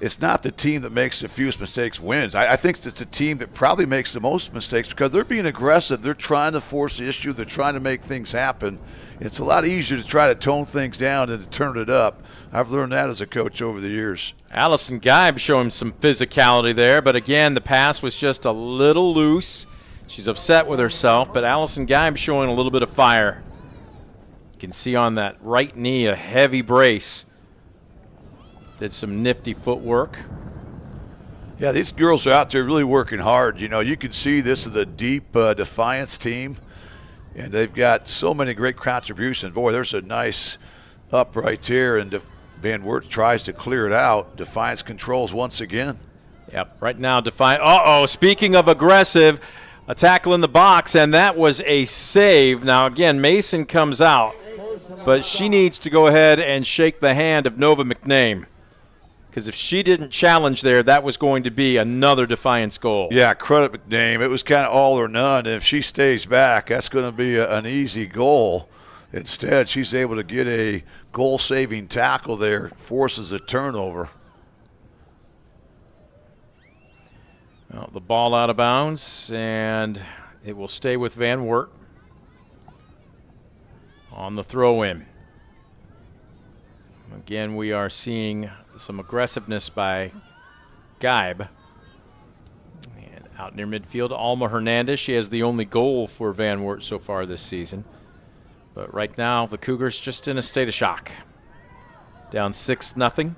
it's not the team that makes the fewest mistakes wins. I think it's the team that probably makes the most mistakes because they're being aggressive. They're trying to force the issue. They're trying to make things happen. It's a lot easier to try to tone things down than to turn it up. I've learned that as a coach over the years. Allison Geib showing some physicality there, but again, the pass was just a little loose. She's upset with herself, but Allison Geib showing a little bit of fire. You can see on that right knee a heavy brace. Did some nifty footwork. Yeah, these girls are out there really working hard. You know, you can see this is a deep Defiance team, and they've got so many great contributions. Boy, there's a nice up right here, and Van Wert tries to clear it out. Defiance controls once again. Yep, right now Defiance. Speaking of aggressive, a tackle in the box, and that was a save. Now, again, Mason comes out, but she needs to go ahead and shake the hand of Nova McName. Because if she didn't challenge there, that was going to be another Defiance goal. Yeah, credit McName. It was kind of all or none. And if she stays back, that's going to be an easy goal. Instead, she's able to get a goal-saving tackle there, forces a turnover. Well, the ball out of bounds, and it will stay with Van Wert on the throw-in. Again, we are seeing some aggressiveness by Geib. And out near midfield, Alma Hernandez. She has the only goal for Van Wert so far this season. But right now, the Cougars just in a state of shock. Down 6-0.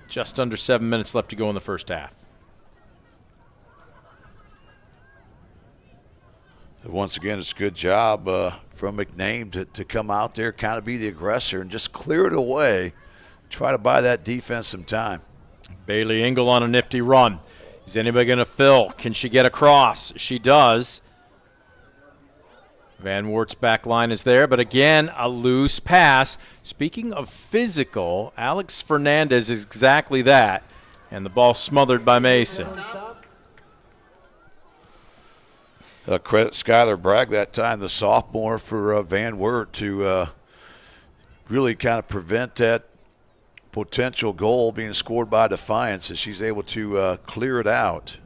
Just under 7 minutes left to go in the first half. Once again, it's a good job from McName to come out there, kind of be the aggressor and just clear it away, try to buy that defense some time. Bailey Engel on a nifty run. Is anybody going to fill? Can she get across? She does. Van Wert's back line is there, but again, a loose pass. Speaking of physical, Alex Fernandez is exactly that, and the ball smothered by Mason. Credit Skylar Bragg that time, the sophomore for Van Wert, to really kind of prevent that potential goal being scored by Defiance as she's able to clear it out.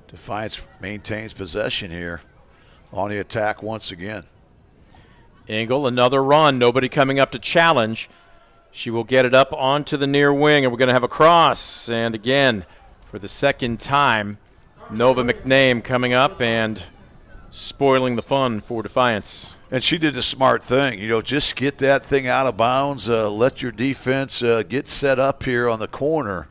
Defiance maintains possession here on the attack once again. Engel, another run. Nobody coming up to challenge. She will get it up onto the near wing, and we're going to have a cross. And again, for the second time, Nova McName coming up and spoiling the fun for Defiance. And she did a smart thing. Just get that thing out of bounds. Let your defense get set up here on the corner.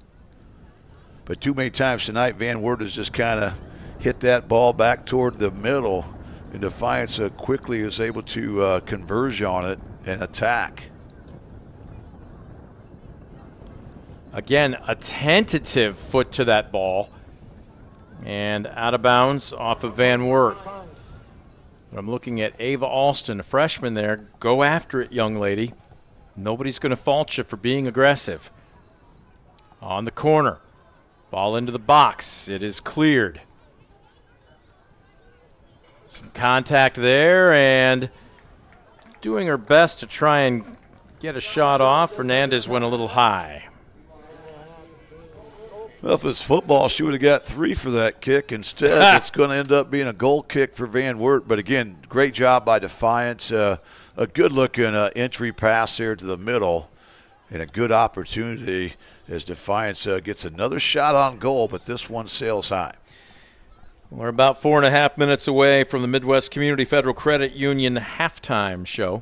But too many times tonight, Van Wert has just kind of hit that ball back toward the middle. And Defiance quickly is able to converge on it and attack. Again, a tentative foot to that ball. And out of bounds off of Van Wert. I'm looking at Ava Alston, a freshman there. Go after it, young lady. Nobody's going to fault you for being aggressive. On the corner. Ball into the box. It is cleared. Some contact there, and doing her best to try and get a shot off. Fernandez went a little high. Well, if it's football, she would have got 3 for that kick. Instead, it's going to end up being a goal kick for Van Wert. But, again, great job by Defiance. A good-looking entry pass there to the middle, and a good opportunity as Defiance gets another shot on goal, but this one sails high. We're about 4.5 minutes away from the Midwest Community Federal Credit Union halftime show.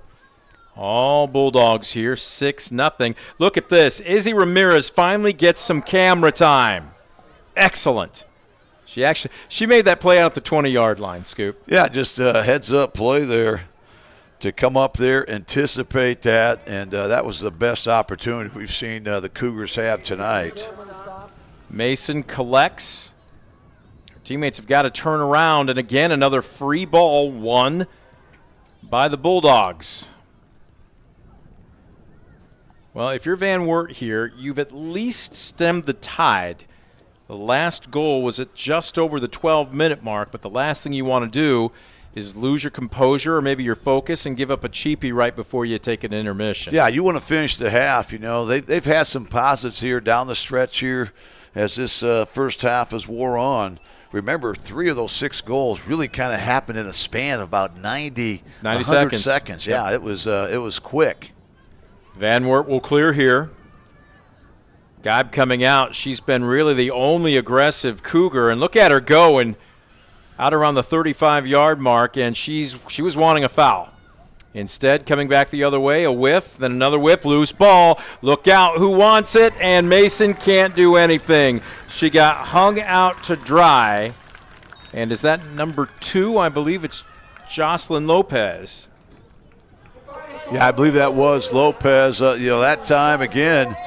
All Bulldogs here, 6-0. Look at this. Izzy Ramirez finally gets some camera time. Excellent. She made that play out at the 20-yard line, Scoop. Yeah, just a heads-up play there to come up there, anticipate that, and that was the best opportunity we've seen the Cougars have tonight. Mason collects. Her teammates have got to turn around, and again, another free ball won by the Bulldogs. Well, if you're Van Wert here, you've at least stemmed the tide. The last goal was at just over the 12-minute mark, but the last thing you want to do is lose your composure or maybe your focus and give up a cheapie right before you take an intermission. Yeah, you want to finish the half. They've had some positives here down the stretch here as this first half has wore on. Remember, 3 of those 6 goals really kind of happened in a span of about 90 seconds. Yeah, it was quick. Van Wert will clear here. Geib coming out. She's been really the only aggressive Cougar. And look at her go and out around the 35-yard mark, and she was wanting a foul. Instead, coming back the other way, a whiff, then another whiff, loose ball. Look out, who wants it? And Mason can't do anything. She got hung out to dry. And is that number 2? I believe it's Jocelyn Lopez. Yeah, I believe that was Lopez. That time, again,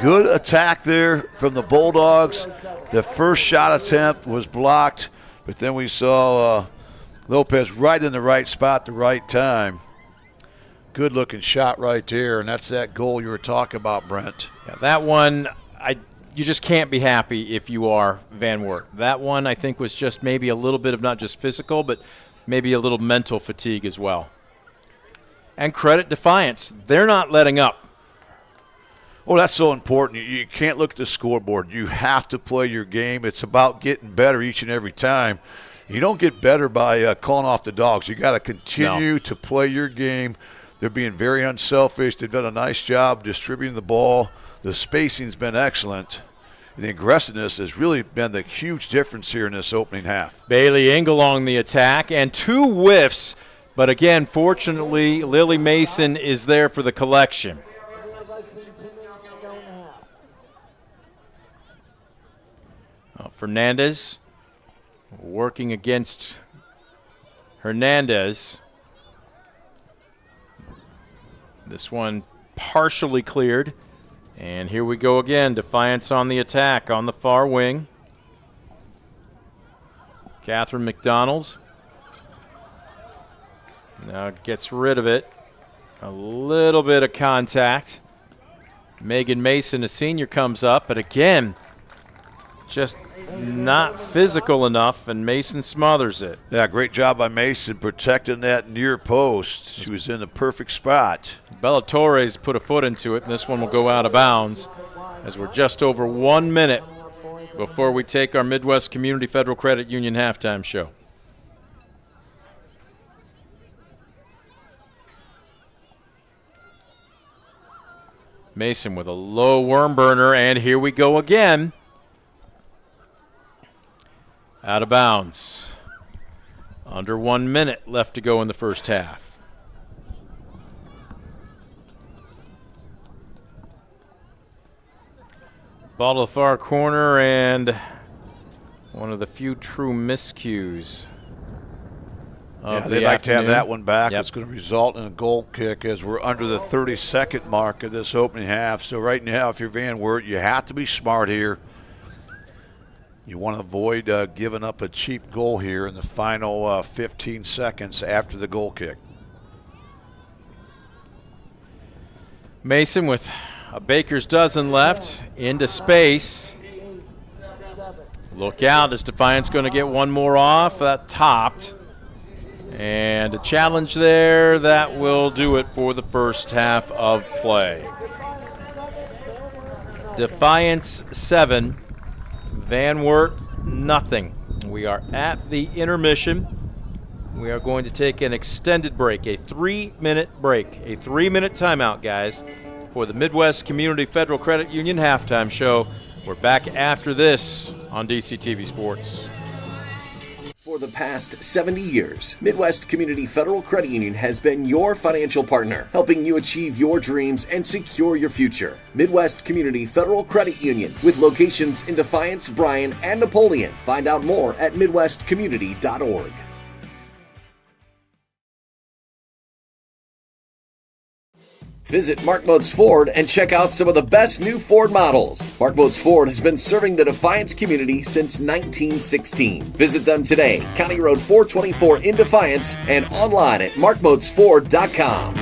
good attack there from the Bulldogs. The first shot attempt was blocked, but then we saw Lopez right in the right spot, the right time. Good-looking shot right there, and that's that goal you were talking about, Brent. Yeah, that one, you just can't be happy if you are Van Wert. That one, I think, was just maybe a little bit of not just physical, but maybe a little mental fatigue as well. And credit Defiance. They're not letting up. Well, that's so important. You can't look at the scoreboard. You have to play your game. It's about getting better each and every time. You don't get better by calling off the dogs. You got to continue to play your game. They're being very unselfish. They've done a nice job distributing the ball. The spacing's been excellent. And the aggressiveness has really been the huge difference here in this opening half. Bailey Engel on the attack, and 2 whiffs. But again, fortunately, Lily Mason is there for the collection. Fernandez working against Hernandez. This one partially cleared, And here we go again. Defiance on the attack on the far wing. Catherine McDonald's now gets rid of it. A little bit of contact. Megan Mason, a senior, comes up, but again, just not physical enough, and Mason smothers it. Yeah, great job by Mason protecting that near post. She was in the perfect spot. Bella Torres put a foot into it, and this one will go out of bounds as we're just over 1 minute before we take our Midwest Community Federal Credit Union halftime show. Mason with a low worm burner, and here we go again. Out of bounds. Under 1 minute left to go in the first half. Ball to the far corner, and one of the few true miscues of the they'd like to have afternoon. that one back. Yep. It's going to result in a goal kick as we're under the 30-second mark of this opening half. So right now, if you're Van Wert, you have to be smart here. You want to avoid giving up a cheap goal here in the final 15 seconds after the goal kick. Mason with a baker's dozen left into space. Look out, is Defiance going to get one more off? That topped. And a challenge there. That will do it for the first half of play. Defiance 7, Van Wert nothing. We are at the intermission. We are going to take an extended break, a 3-minute break, a 3-minute timeout, guys, for the Midwest Community Federal Credit Union halftime show. We're back after this on DCTV Sports. For the past 70 years, Midwest Community Federal Credit Union has been your financial partner, helping you achieve your dreams and secure your future. Midwest Community Federal Credit Union, with locations in Defiance, Bryan, and Napoleon. Find out more at midwestcommunity.org. Visit Mark Moats Ford and check out some of the best new Ford models. Mark Moats Ford has been serving the Defiance community since 1916. Visit them today, County Road 424 in Defiance, and online at markmoatsford.com.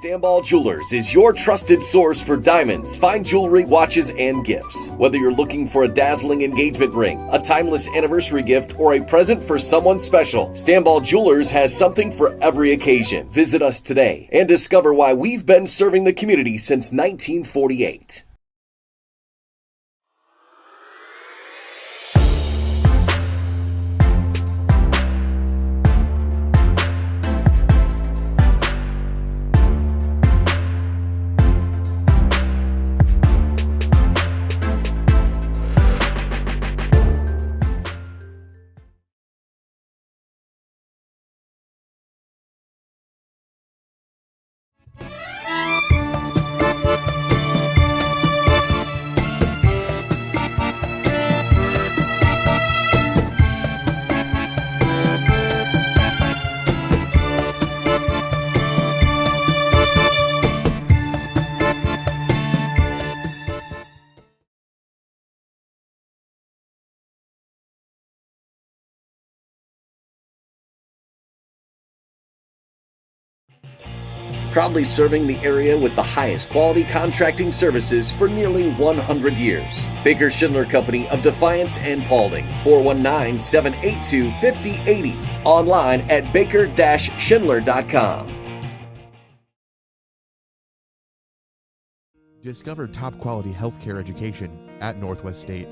Stanball Jewelers is your trusted source for diamonds, fine jewelry, watches, and gifts. Whether you're looking for a dazzling engagement ring, a timeless anniversary gift, or a present for someone special, Stanball Jewelers has something for every occasion. Visit us today and discover why we've been serving the community since 1948. Proudly serving the area with the highest quality contracting services for nearly 100 years. Baker Schindler Company of Defiance and Paulding, 419-782-5080. Online at baker-schindler.com. Discover top-quality healthcare education at Northwest State.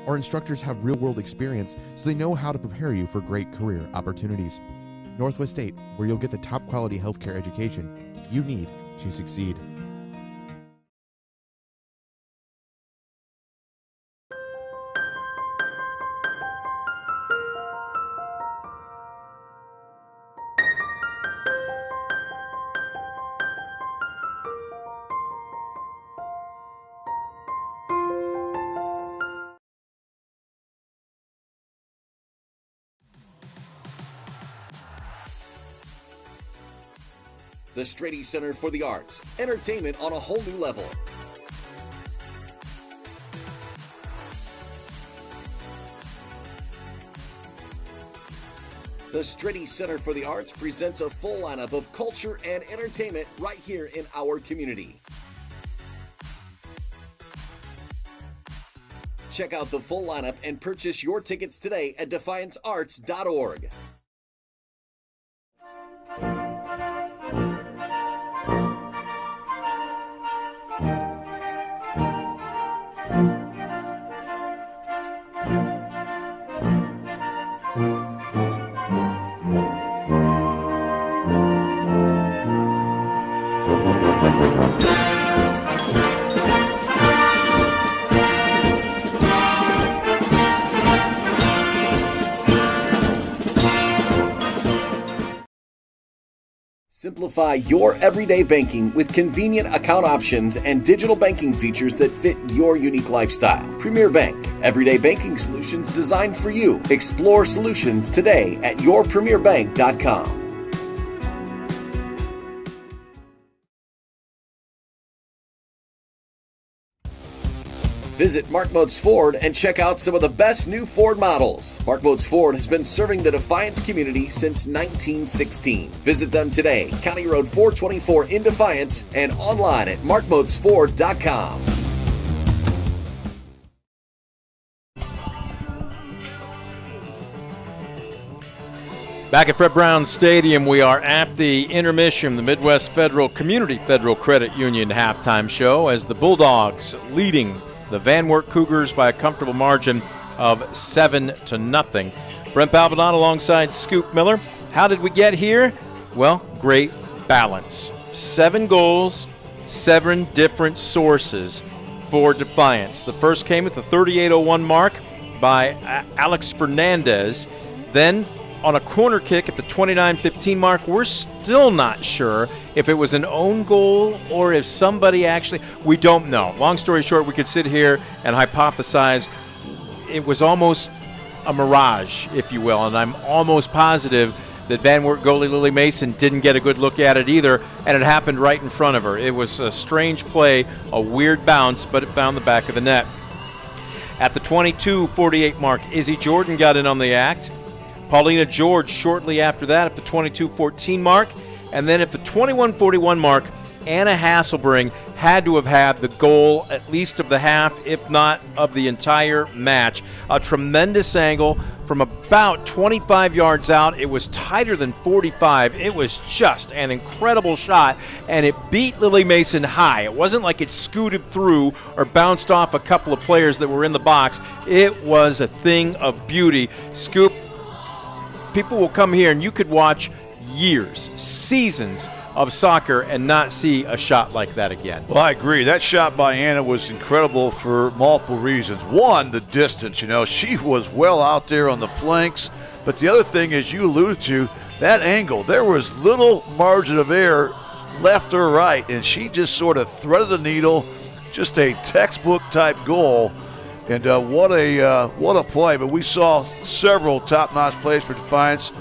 Our instructors have real-world experience, so they know how to prepare you for great career opportunities. Northwest State, where you'll get the top-quality healthcare education you need to succeed. The Strady Center for the Arts, entertainment on a whole new level. The Strady Center for the Arts presents a full lineup of culture and entertainment right here in our community. Check out the full lineup and purchase your tickets today at defiancearts.org. Simplify your everyday banking with convenient account options and digital banking features that fit your unique lifestyle. Premier Bank, everyday banking solutions designed for you. Explore solutions today at yourpremierbank.com. Visit Mark Moats Ford and check out some of the best new Ford models. Mark Moats Ford has been serving the Defiance community since 1916. Visit them today, County Road 424 in Defiance, and online at markmoatsford.com. Back at Fred Brown Stadium, we are at the intermission, the Midwest Federal Community Federal Credit Union halftime show, as the Bulldogs leading the Van Wert Cougars by a comfortable margin of 7-0. Brent Balbinot alongside Scoop Miller. How did we get here? Well, great balance. 7 goals, 7 different sources for Defiance. The first came at the 38:01 mark by Alex Fernandez. Then on a corner kick at the 29:15 mark, we're still not sure if it was an own goal or if somebody actually, we don't know. Long story short, we could sit here and hypothesize. It was almost a mirage, if you will, and I'm almost positive that Van Wert goalie Lily Mason didn't get a good look at it either, and it happened right in front of her. It was a strange play, a weird bounce, but it found the back of the net. At the 22:48 mark, Izzy Jordan got in on the act. Paulina George shortly after that at the 22:14 mark. And then at the 21:41 mark, Anna Hasselbring had to have had the goal at least of the half, if not of the entire match. A tremendous angle from about 25 yards out. It was tighter than 45. It was just an incredible shot, and it beat Lily Mason high. It wasn't like it scooted through or bounced off a couple of players that were in the box. It was a thing of beauty. Scoop, people will come here and you could watch years, seasons of soccer and not see a shot like that again. Well, I agree. That shot by Anna was incredible for multiple reasons. One, the distance. She was well out there on the flanks. But the other thing, as you alluded to, that angle, there was little margin of error left or right, and she just sort of threaded the needle. Just a textbook type goal. And what a play. But we saw several top-notch plays for Defiance.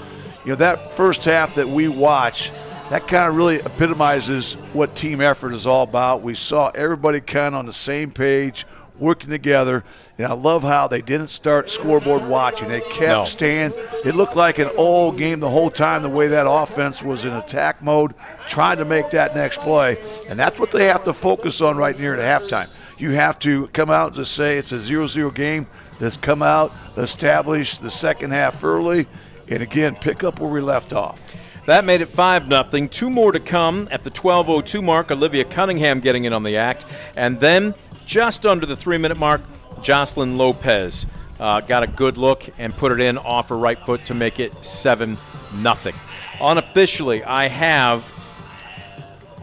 That first half that we watched, that kind of really epitomizes what team effort is all about. We saw everybody kind of on the same page, working together, and I love how they didn't start scoreboard watching. They kept staying. It looked like an old game the whole time, the way that offense was in attack mode, trying to make that next play, and that's what they have to focus on right near at halftime. You have to come out and just say it's a 0-0 game. Let's come out, establish the second half early, and again, pick up where we left off. That made it 5-0. 2 more to come at the 12:02 mark. Olivia Cunningham getting in on the act. And then just under the 3-minute mark, Jocelyn Lopez got a good look and put it in off her right foot to make it 7-0. Unofficially, I have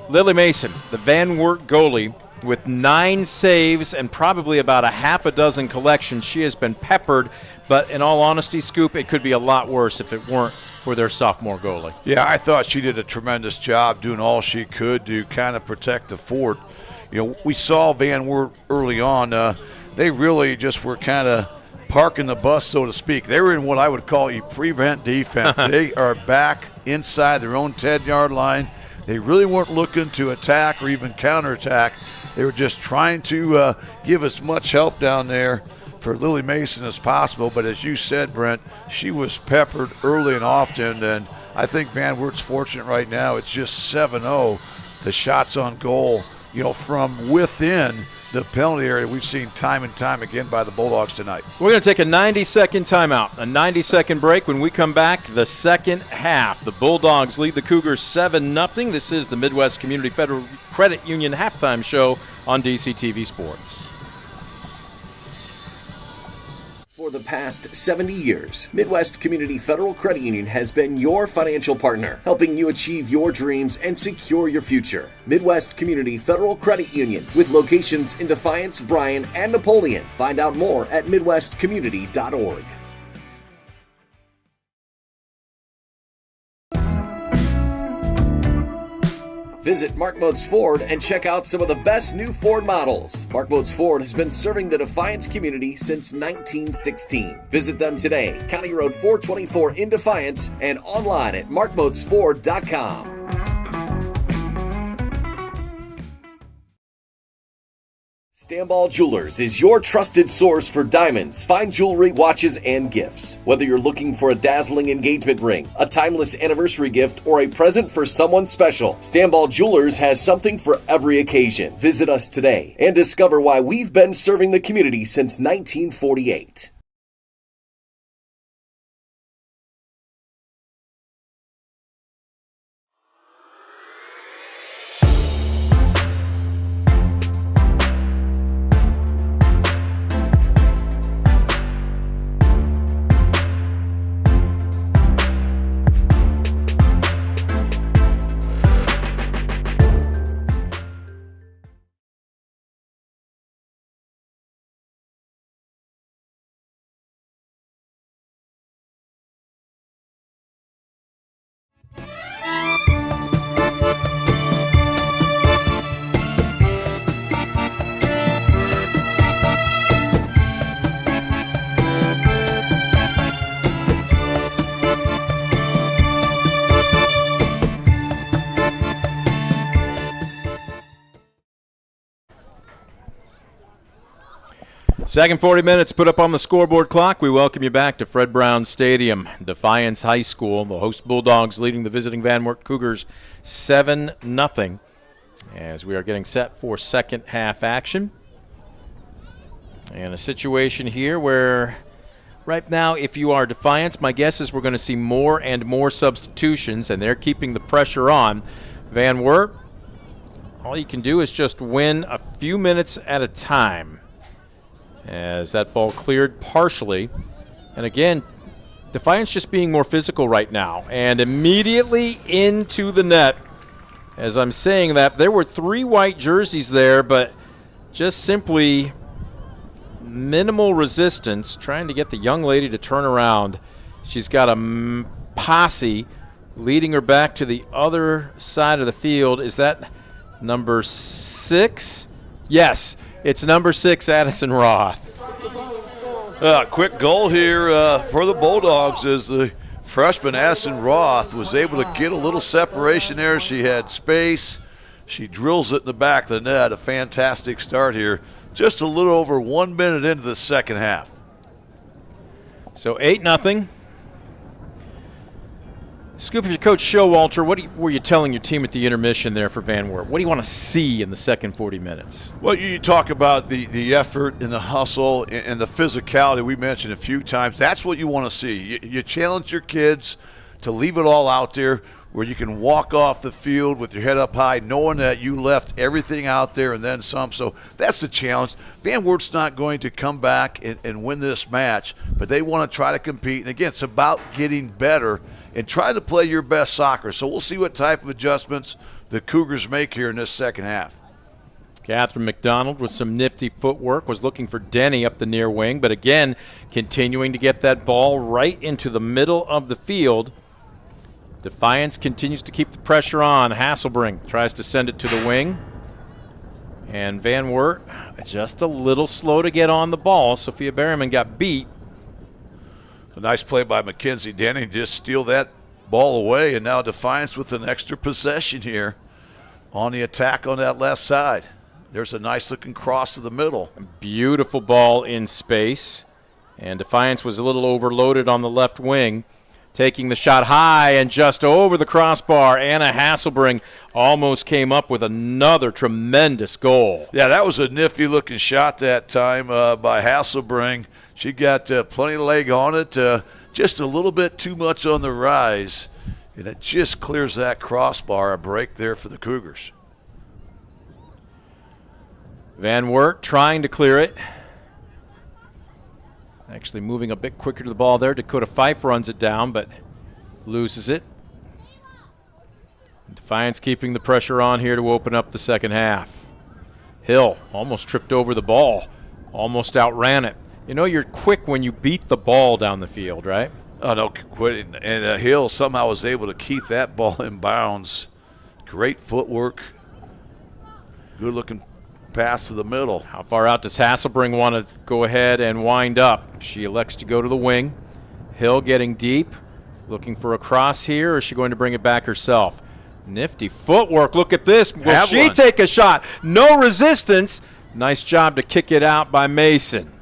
Lily Mason, the Van Wert goalie, with 9 saves and probably about a half a dozen collections. She has been peppered, but in all honesty, Scoop, it could be a lot worse if it weren't for their sophomore goalie. Yeah, I thought she did a tremendous job doing all she could to kind of protect the fort. We saw Van Wert early on. They really just were kind of parking the bus, so to speak. They were in what I would call a prevent defense. They are back inside their own 10-yard line. They really weren't looking to attack or even counterattack. They were just trying to give as much help down there for Lily Mason as possible. But as you said, Brent, she was peppered early and often, and I think Van Wert's fortunate right now. It's just 7-0. The shots on goal, from within the penalty area we've seen time and time again by the Bulldogs tonight. We're going to take a 90-second timeout, a 90-second break. When we come back, the second half. The Bulldogs lead the Cougars 7-0. This is the Midwest Community Federal Credit Union halftime show on DCTV Sports. For the past 70 years, Midwest Community Federal Credit Union has been your financial partner, helping you achieve your dreams and secure your future. Midwest Community Federal Credit Union, with locations in Defiance, Bryan, and Napoleon. Find out more at midwestcommunity.org. Visit Mark Moats Ford and check out some of the best new Ford models. Mark Moats Ford has been serving the Defiance community since 1916. Visit them today, County Road 424 in Defiance, and online at markmoatsford.com. Stamball Jewelers is your trusted source for diamonds, fine jewelry, watches, and gifts. Whether you're looking for a dazzling engagement ring, a timeless anniversary gift, or a present for someone special, Stamball Jewelers has something for every occasion. Visit us today and discover why we've been serving the community since 1948. Second 40 minutes put up on the scoreboard clock. We welcome you back to Fred Brown Stadium, Defiance High School. The host Bulldogs leading the visiting Van Wert Cougars 7-0 as we are getting set for second half action. And a situation here where right now, if you are Defiance, my guess is we're going to see more and more substitutions, and they're keeping the pressure on. Van Wert, all you can do is just win a few minutes at a time. As that ball cleared partially. And again, Defiance just being more physical right now. And immediately into the net. As I'm saying that, there were 3 white jerseys there, but just simply minimal resistance, trying to get the young lady to turn around. She's got a posse leading her back to the other side of the field. Is that number 6? Yes, it's number 6, Addison Roth. Quick goal here for the Bulldogs as the freshman Addison Roth was able to get a little separation there. She had space. She drills it in the back of the net. A fantastic start here. Just a little over 1 minute into the second half. So 8-0. Scoop of your coach Showalter, what were you telling your team at the intermission there for Van Wert? What do you want to see in the second 40 minutes? Well, you talk about the effort and the hustle and the physicality we mentioned a few times. That's what you want to see. You challenge your kids to leave it all out there where you can walk off the field with your head up high knowing that you left everything out there and then some. So that's the challenge. Van Wert's not going to come back and win this match, but they want to try to compete. And, again, it's about getting better and try to play your best soccer. So we'll see what type of adjustments the Cougars make here in this second half. Catherine McDonald with some nifty footwork was looking for Denny up the near wing, but again, continuing to get that ball right into the middle of the field. Defiance continues to keep the pressure on. Hasselbring tries to send it to the wing. And Van Wert just a little slow to get on the ball. Sophia Berryman got beat. A nice play by Mackenzie Denny. Just steal that ball away, and now Defiance with an extra possession here on the attack on that left side. There's a nice-looking cross to the middle. Beautiful ball in space, and Defiance was a little overloaded on the left wing. Taking the shot high and just over the crossbar. Anna Hasselbring almost came up with another tremendous goal. Yeah, that was a nifty-looking shot that time by Hasselbring. She got plenty of leg on it, just a little bit too much on the rise, and it just clears that crossbar. A break there for the Cougars. Van Wert trying to clear it. Actually moving a bit quicker to the ball there. Dakota Fife runs it down, but loses it. Defiance keeping the pressure on here to open up the second half. Hill almost tripped over the ball, almost outran it. You know you're quick when you beat the ball down the field, right? Oh, no quitting. And Hill somehow was able to keep that ball in bounds. Great footwork. Good looking pass to the middle. How far out does Hasselbring want to go ahead and wind up? She elects to go to the wing. Hill getting deep, looking for a cross here, or is she going to bring it back herself? Nifty footwork. Look at this. Will she take a shot? No resistance. Nice job to kick it out by Mason.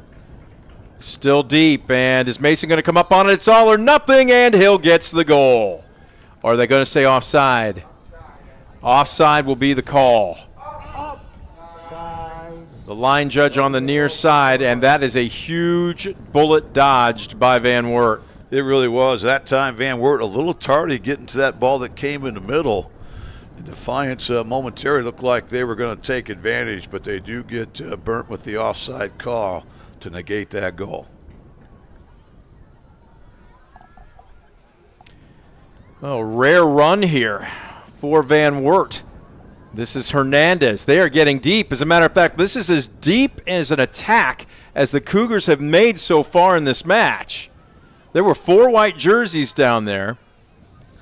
Still deep, and is Mason going to come up on it? It's all or nothing, and Hill gets the goal. Or are they going to say offside? Offside will be the call. The line judge on the near side, and that is a huge bullet dodged by Van Wert. It really was. That time, Van Wert a little tardy getting to that ball that came in the middle. And Defiance momentarily looked like they were going to take advantage, but they do get burnt with the offside call to negate that goal. A rare run here for Van Wert. This is Hernandez. They are getting deep. As a matter of fact, this is as deep as an attack as the Cougars have made so far in this match. There were 4 white jerseys down there.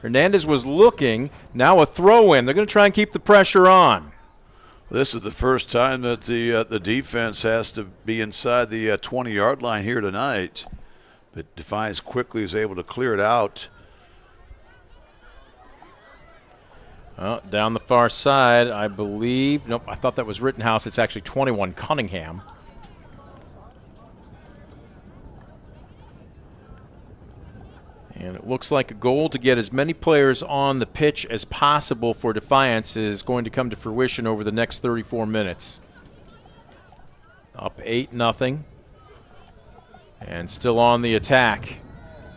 Hernandez was looking. Now a throw-in. They're going to try and keep the pressure on. This is the first time that the defense has to be inside the 20-yard line here tonight. But Defiance quickly is able to clear it out. Down the far side, I believe. Nope, I thought that was Rittenhouse. It's actually 21 Cunningham. And it looks like a goal to get as many players on the pitch as possible for Defiance is going to come to fruition over the next 34 minutes. Up 8-0. And still on the attack.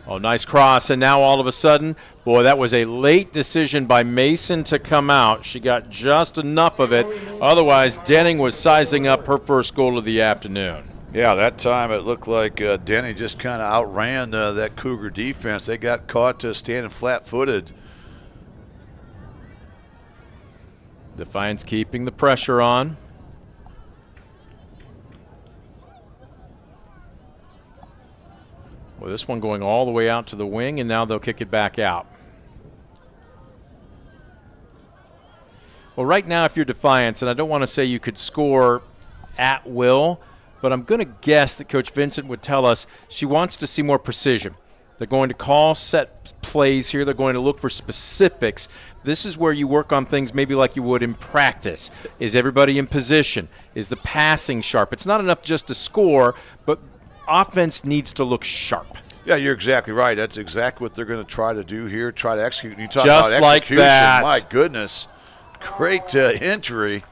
Oh, nice cross, and now all of a sudden, boy, that was a late decision by Mason to come out. She got just enough of it. Otherwise, Denning was sizing up her first goal of the afternoon. Yeah, that time it looked like Denning just kind of outran that Cougar defense. They got caught standing flat-footed. Defiance keeping the pressure on. Well, this one going all the way out to the wing, and now they'll kick it back out. Well, right now, if you're Defiance, and I don't want to say you could score at will, but I'm going to guess that Coach Vincent would tell us she wants to see more precision. They're going to call set plays here. They're going to look for specifics. This is where you work on things maybe like you would in practice. Is everybody in position? Is the passing sharp? It's not enough just to score, but offense needs to look sharp. Yeah, you're exactly right. That's exactly what they're going to try to do here, try to execute. You talk just about like execution. that. My goodness. Great entry.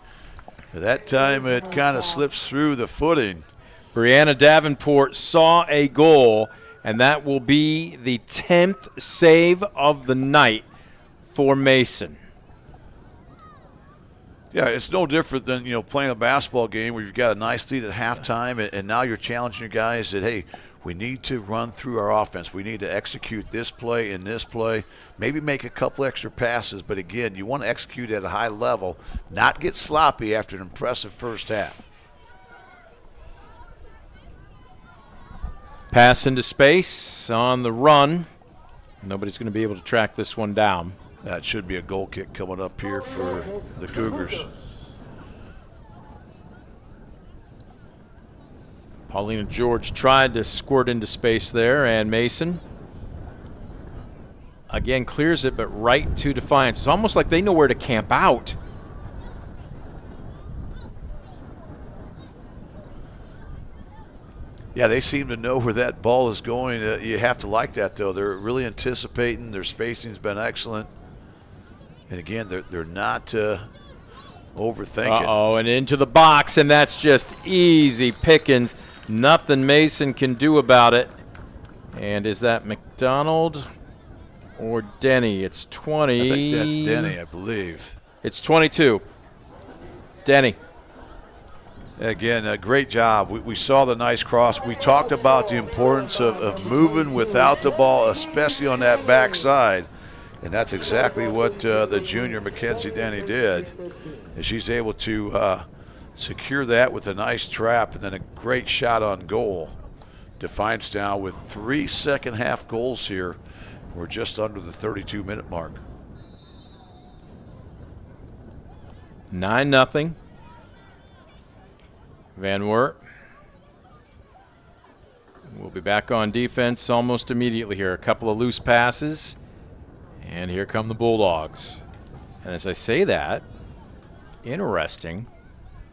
That time it kind of slips through the footing. Brianna Davenport saw a goal, and that will be the 10th save of the night for Mason. Yeah, it's no different than, playing a basketball game where you've got a nice lead at halftime, and now you're challenging your guys that, hey, we need to run through our offense. We need to execute this play and this play, maybe make a couple extra passes. But, again, you want to execute at a high level, not get sloppy after an impressive first half. Pass into space on the run. Nobody's going to be able to track this one down. That should be a goal kick coming up here for the Cougars. Paulina George tried to squirt into space there, and Mason Again, clears it, but right to Defiance. It's almost like they know where to camp out. Yeah, they seem to know where that ball is going. You have to like that, though. They're really anticipating. Their spacing's been excellent. And again, they're not overthinking. Uh-oh, and into the box, and that's just easy pickings. Nothing Mason can do about it. And is that McDonald or Denny? It's 20. I think that's Denny, I believe. It's 22. Denny. Again, a great job. We saw the nice cross. We talked about the importance of moving without the ball, especially on that backside. And that's exactly what the junior Mackenzie Denny did. And she's able to secure that with a nice trap and then a great shot on goal. Defiance now with 3 second-half goals here. We're just under the 32-minute mark. 9-0. Van Wert will be back on defense almost immediately here. A couple of loose passes, and here come the Bulldogs. And as I say that, interesting,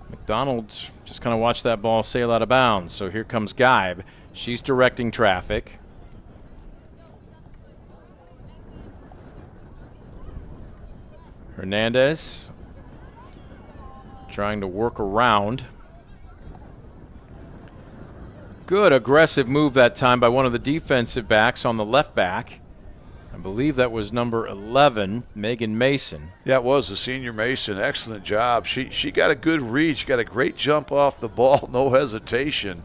McDonald just kind of watched that ball sail out of bounds. So here comes Geib. She's directing traffic. Hernandez trying to work around. Good aggressive move that time by one of the defensive backs on the left back. I believe that was number 11, Megan Mason. Yeah, it was the senior Mason. Excellent job. She got a good read. She got a great jump off the ball, no hesitation.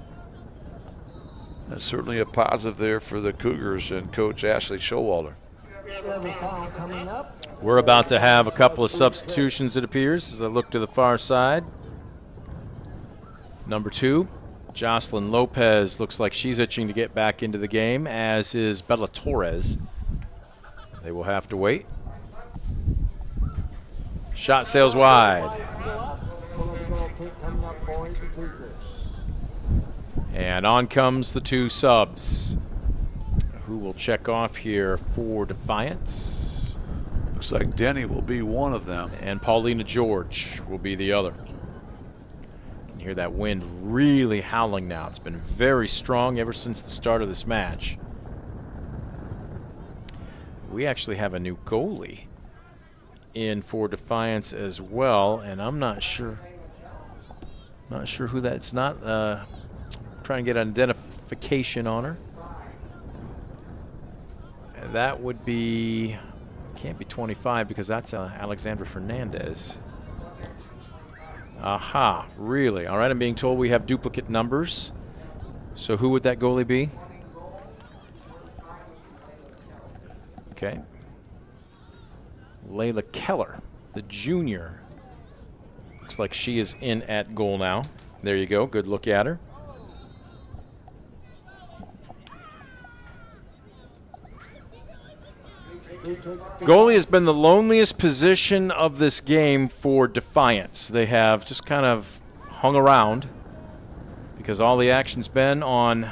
That's certainly a positive there for the Cougars and Coach Ashley Showalter. We're about to have a couple of substitutions, it appears, as I look to the far side. Number 2, Jocelyn Lopez, looks like she's itching to get back into the game, as is Bella Torres. They will have to wait. Shot sails wide. And on comes the 2 subs, who will check off here for Defiance. Looks like Denny will be one of them. And Paulina George will be the other. You can hear that wind really howling now. It's been very strong ever since the start of this match. We actually have a new goalie in for Defiance as well, and I'm not sure who that. It's not trying to get an identification on her. That would be, can't be 25 because that's Alexandra Fernandez. Aha, really? All right, I'm being told we have duplicate numbers. So who would that goalie be? Okay. Layla Keller, the junior. Looks like she is in at goal now. There you go. Good look at her. Goalie has been the loneliest position of this game for Defiance. They have just kind of hung around because all the action's been on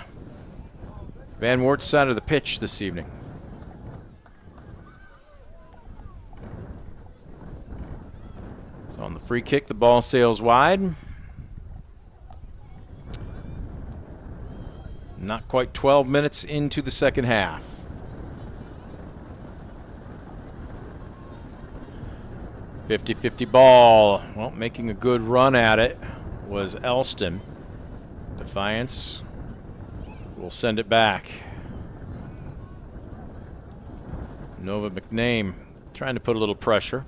Van Wert's side of the pitch this evening. So on the free kick, the ball sails wide. Not quite 12 minutes into the second half. 50-50 ball. Well, making a good run at it was Elston. Defiance will send it back. Nova McName trying to put a little pressure.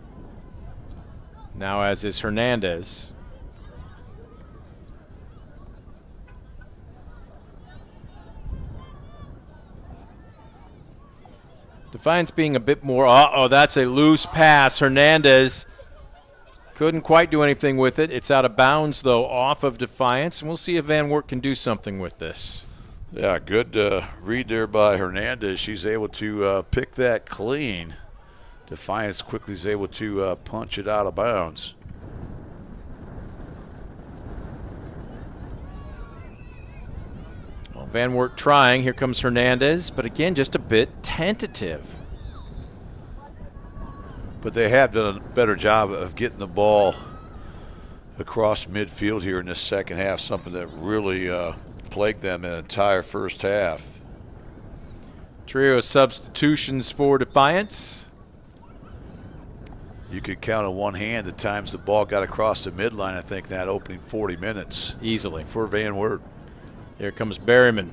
Now as is Hernandez. Defiance being a bit more, that's a loose pass. Hernandez couldn't quite do anything with it. It's out of bounds, though, off of Defiance, and we'll see if Van Wert can do something with this. Yeah, good read there by Hernandez. She's able to pick that clean. Defiance quickly is able to punch it out of bounds. Well, Van Wert trying. Here comes Hernandez, but again, just a bit tentative. But they have done a better job of getting the ball across midfield here in this second half, something that really plagued them in the entire first half. Trio of substitutions for Defiance. You could count on one hand the times the ball got across the midline, I think, that opening 40 minutes. Easily. For Van Wert. Here comes Berryman.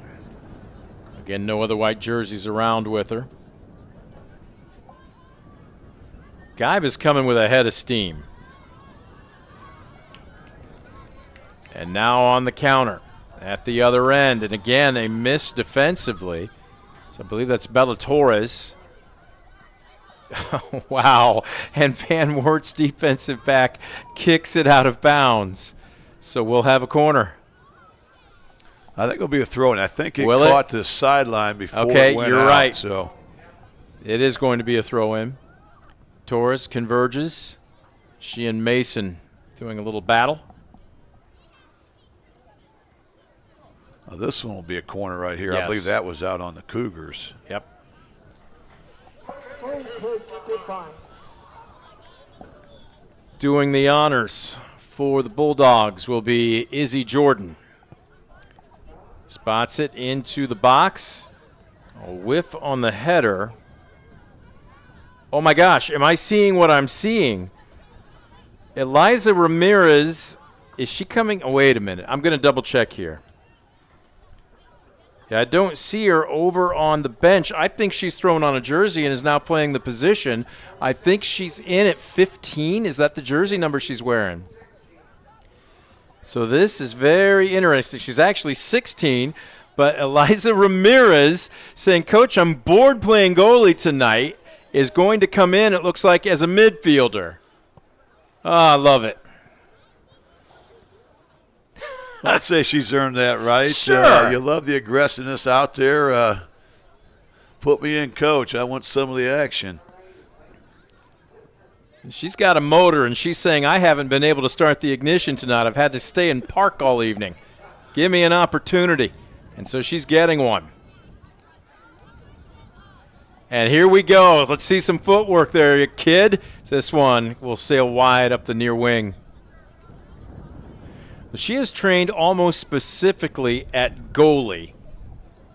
Again, no other white jerseys around with her. Geib is coming with a head of steam. And now on the counter at the other end. And again, a miss defensively. So I believe that's Bella Torres. Wow. And Van Wert's defensive back kicks it out of bounds. So we'll have a corner. I think it'll be a throw, and I think it caught the sideline before it went out. You're right. So it is going to be a throw-in. Torres converges. She and Mason doing a little battle. This one will be a corner right here. Yes. I believe that was out on the Cougars. Yep. Doing the honors for the Bulldogs will be Izzy Jordan. Spots it into the box. A whiff on the header. Oh my gosh, am I seeing what I'm seeing? Eliza Ramirez, is she coming? Oh, wait a minute. I'm going to double check here. Yeah, I don't see her over on the bench. I think she's thrown on a jersey and is now playing the position. I think she's in at 15. Is that the jersey number she's wearing? So this is very interesting. She's actually 16, but Eliza Ramirez saying, Coach, I'm bored playing goalie tonight, is going to come in, it looks like, as a midfielder. Oh, I love it. I'd say she's earned that right. Sure. You love the aggressiveness out there. Put me in, Coach. I want some of the action. She's got a motor, and she's saying, I haven't been able to start the ignition tonight. I've had to stay in park all evening. Give me an opportunity. And so she's getting one. And here we go. Let's see some footwork there, kid. This one will sail wide up the near wing. She has trained almost specifically at goalie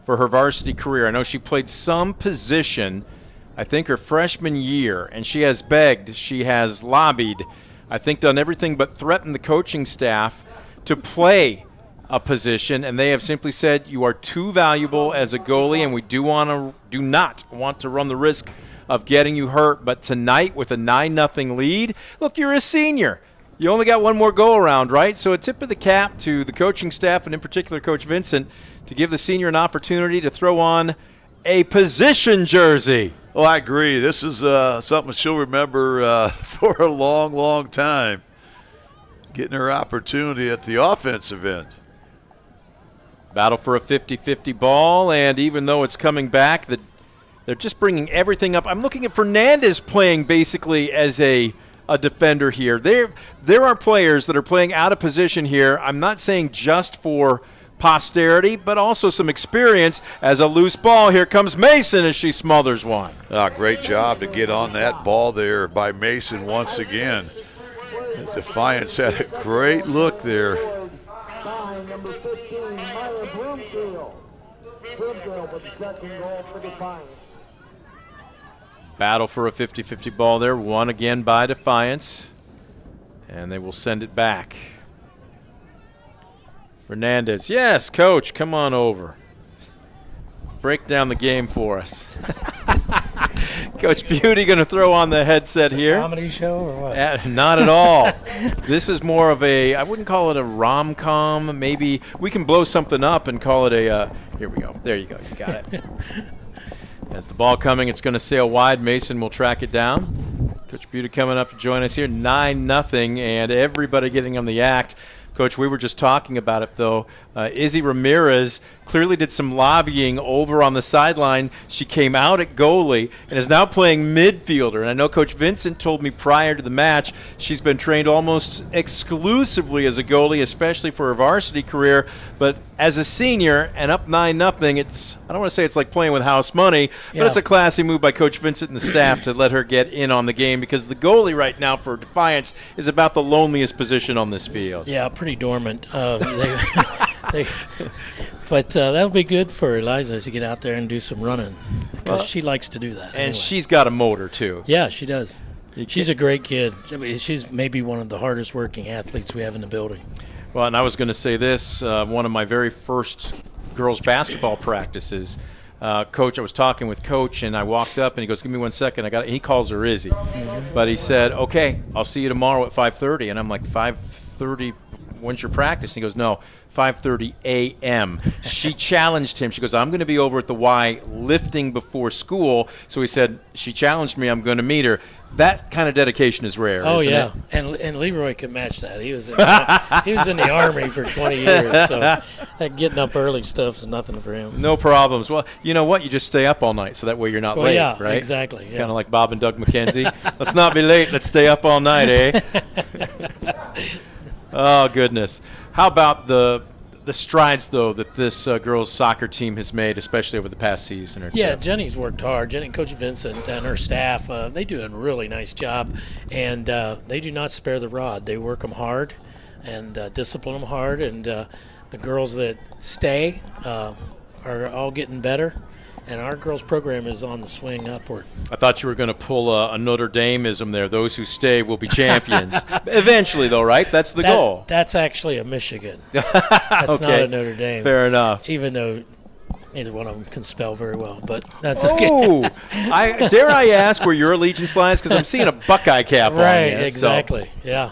for her varsity career. I know she played some position, I think, her freshman year, and she has begged, she has lobbied, I think done everything but threaten the coaching staff to play a position, and they have simply said, you are too valuable as a goalie, and we do not want to run the risk of getting you hurt. But tonight, with a 9-0 lead, look, you're a senior. You only got one more go-around, right? So a tip of the cap to the coaching staff, and in particular Coach Vincent, to give the senior an opportunity to throw on a position jersey. Oh, I agree. This is something she'll remember for a long, long time, getting her opportunity at the offensive end. Battle for a 50-50 ball, and even though it's coming back, they're just bringing everything up. I'm looking at Fernandez playing basically as a defender here. There are players that are playing out of position here. I'm not saying just for posterity, but also some experience as a loose ball. Here comes Mason as she smothers one. Great job to get on that ball there by Mason once again. Defiance had a great look there. Number 15, Maya Broomfield. Broomfield with the second goal for Defiance. Battle for a 50-50 ball there, won again by Defiance, and they will send it back. Fernandez, yes, Coach, come on over. Break down the game for us. Coach Beauty going to throw on the headset here. Comedy show or what? Not at all. This is more of a, I wouldn't call it a rom-com. Maybe we can blow something up and call it a, here we go. There you go. You got it. As the ball coming, it's going to sail wide. Mason will track it down. Coach Beauty coming up to join us here. 9-0, and everybody getting on the act. Coach, we were just talking about it, though. Izzy Ramirez clearly did some lobbying over on the sideline. She came out at goalie and is now playing midfielder. And I know Coach Vincent told me prior to the match she's been trained almost exclusively as a goalie, especially for her varsity career. But as a senior and up 9-0, it's, I don't want to say it's like playing with house money, but it's a classy move by Coach Vincent and the staff to let her get in on the game, because the goalie right now for Defiance is about the loneliest position on this field. Yeah, pretty dormant. But that'll be good for Eliza to get out there and do some running, because she likes to do that. And anyway. she's got a motor, too. Yeah, she does. She's a great kid. I mean, she's maybe one of the hardest working athletes we have in the building. Well, and I was going to say this, one of my very first girls basketball practices, Coach, I was talking with Coach, and I walked up, and he goes, give me 1 second. He calls her Izzy. Mm-hmm. But he said, okay, I'll see you tomorrow at 5:30. And I'm like, 5:30, when's your practice? And he goes, no, 5:30 a.m. She challenged him. She goes, I'm going to be over at the Y lifting before school. So he said, she challenged me, I'm going to meet her. That kind of dedication is rare. Oh, isn't yeah. it? And Leroy can match that. He was in the Army for 20 years, so that getting up early stuff is nothing for him. No problems. Well, you know what? You just stay up all night, so that way you're not late, yeah, right? Exactly. Yeah. Kind of like Bob and Doug McKenzie. Let's not be late. Let's stay up all night, eh? Oh, goodness. How about the strides, though, that this girls' soccer team has made, especially over the past season or two? Yeah, Jenny's worked hard. Jenny, Coach Vincent and her staff, they do a really nice job, and they do not spare the rod. They work them hard and discipline them hard, and the girls that stay are all getting better, and our girls' program is on the swing upward. I thought you were going to pull a Notre Dame-ism there. Those who stay will be champions. Eventually, though, right? That's the goal. That's actually a Michigan. That's okay. not a Notre Dame. Fair enough. Even though neither one of them can spell very well, but that's okay. Oh, dare I ask where your allegiance lies? Because I'm seeing a Buckeye cap on you. Right, exactly. So. Yeah.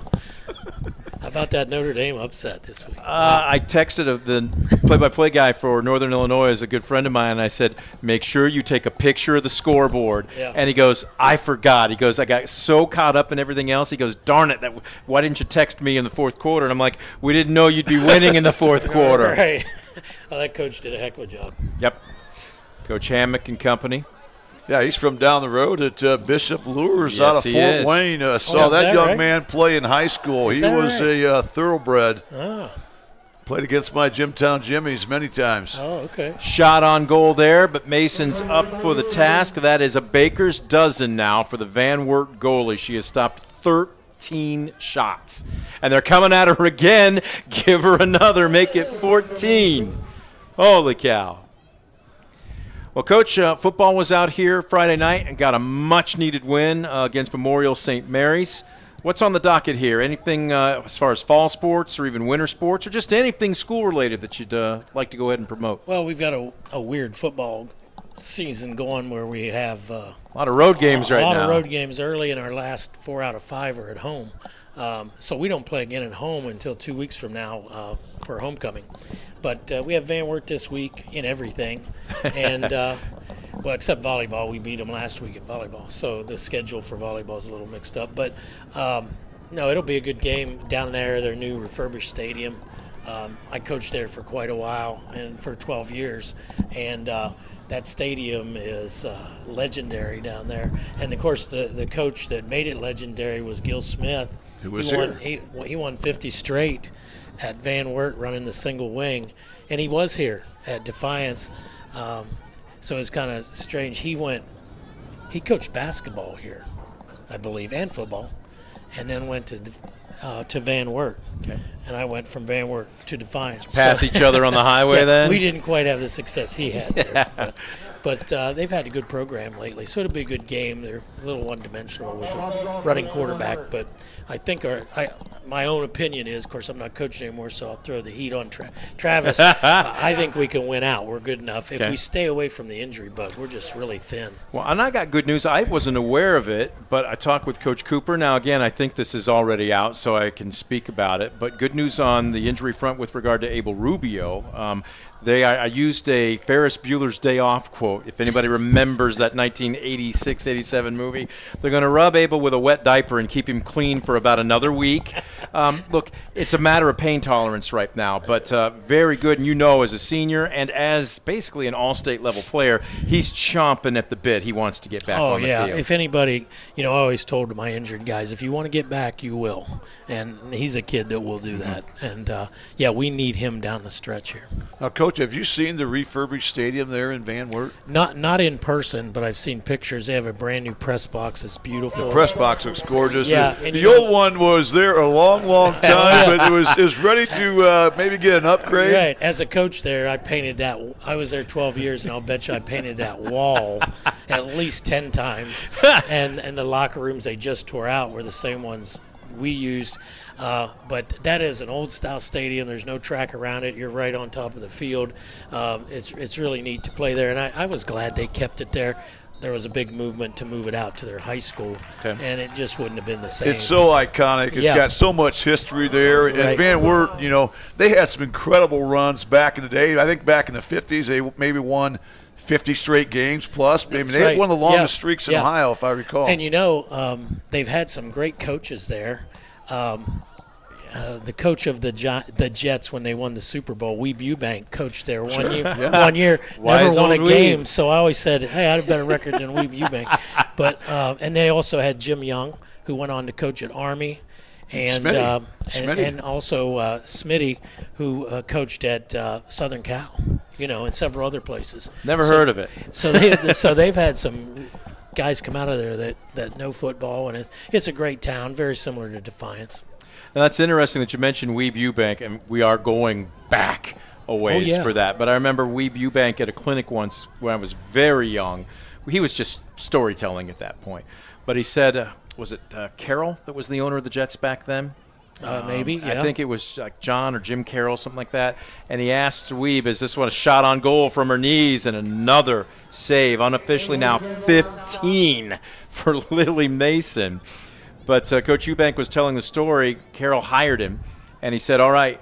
How about that Notre Dame upset this week? I texted the play-by-play guy for Northern Illinois, is a good friend of mine, and I said, make sure you take a picture of the scoreboard. Yeah. And he goes, I forgot. He goes, I got so caught up in everything else. He goes, darn it, why didn't you text me in the fourth quarter? And I'm like, we didn't know you'd be winning in the fourth quarter. Right. Well, that coach did a heck of a job. Yep. Coach Hammock and company. Yeah, he's from down the road at Bishop Lures out of he Fort is. Wayne. Saw is that that young right? man play in high school. He was a thoroughbred. Played against my Jimtown Jimmies many times. Oh, okay. Shot on goal there, but Mason's up for the task. That is a baker's dozen now for the Van Wert goalie. She has stopped 13 shots. And they're coming at her again. Give her another. Make it 14. Holy cow. Well, Coach, football was out here Friday night and got a much-needed win against Memorial St. Mary's. What's on the docket here? Anything as far as fall sports or even winter sports or just anything school-related that you'd like to go ahead and promote? Well, we've got a weird football season going where we have a lot of road games right now. A lot of road games early, and our last 4 out of 5 are at home. So we don't play again at home until 2 weeks from now for homecoming. But we have Van Wert this week in everything. And, well, except volleyball. We beat them last week in volleyball. So the schedule for volleyball is a little mixed up. But, no, it'll be a good game down there, their new refurbished stadium. I coached there for quite a while and for 12 years. And that stadium is legendary down there. And, of course, the coach that made it legendary was Gil Smith. Who was here? He won 50 straight at Van Wert running the single wing, and he was here at Defiance, so it's kind of strange. He coached basketball here, I believe, and football, and then went to Van Wert. Okay. And I went from Van Wert to Defiance. Pass each other on the highway then? We didn't quite have the success he had there. But they've had a good program lately, so it'll be a good game. They're a little one-dimensional with a running quarterback, but I think my own opinion is, of course, I'm not coaching anymore, so I'll throw the heat on Travis. I think we can win out. We're good enough. If we stay away from the injury bug, we're just really thin. Well, and I got good news. I wasn't aware of it, but I talked with Coach Cooper. Now, again, I think this is already out, so I can speak about it. But good news on the injury front with regard to Abel Rubio. I used a Ferris Bueller's Day Off quote, if anybody remembers that 1986-87 movie. They're going to rub Abel with a wet diaper and keep him clean for about another week. Look, it's a matter of pain tolerance right now, but very good. And as a senior and as basically an all-state level player, he's chomping at the bit. He wants to get back on the field. If anybody, I always told my injured guys, if you want to get back, you will. And he's a kid that will do that. And, we need him down the stretch here. Now, Coach, have you seen the refurbished stadium there in Van Wert? Not in person, but I've seen pictures. They have a brand new press box. It's beautiful. The press box looks gorgeous. Yeah, the old one was there a long time, but it was ready to maybe get an upgrade. Right. As a coach there, I painted that. I was there 12 years, and I'll bet you I painted that wall at least 10 times. And the locker rooms they just tore out were the same ones we used. But that is an old-style stadium. There's no track around it. You're right on top of the field. It's really neat to play there, and I was glad they kept it there. There was a big movement to move it out to their high school, and it just wouldn't have been the same. It's so iconic. It's got so much history there. And Van Wert, they had some incredible runs back in the day. I think back in the 50s, they maybe won 50 straight games plus. I mean, they had one of the longest streaks in Ohio, if I recall. And, they've had some great coaches there. The coach of the Jets when they won the Super Bowl, Weeb Eubank, coached there one year, never won a game. So I always said, hey, I had a better record than Weeb Eubank. But and they also had Jim Young, who went on to coach at Army, and also Smitty, who coached at Southern Cal, and several other places. Never heard of it. So they've had some guys come out of there that know football, and it's a great town, very similar to Defiance. Now, that's interesting that you mentioned Weeb Eubank, and we are going back a ways for that. But I remember Weeb Eubank at a clinic once when I was very young. He was just storytelling at that point. But he said, was it Carroll that was the owner of the Jets back then? Maybe, yeah. I think it was like John or Jim Carroll, something like that. And he asked Weeb, is this one a shot on goal from her knees? And another save, unofficially now 15 for Lily Mason. But Coach Eubank was telling the story. Carroll hired him, and he said, all right,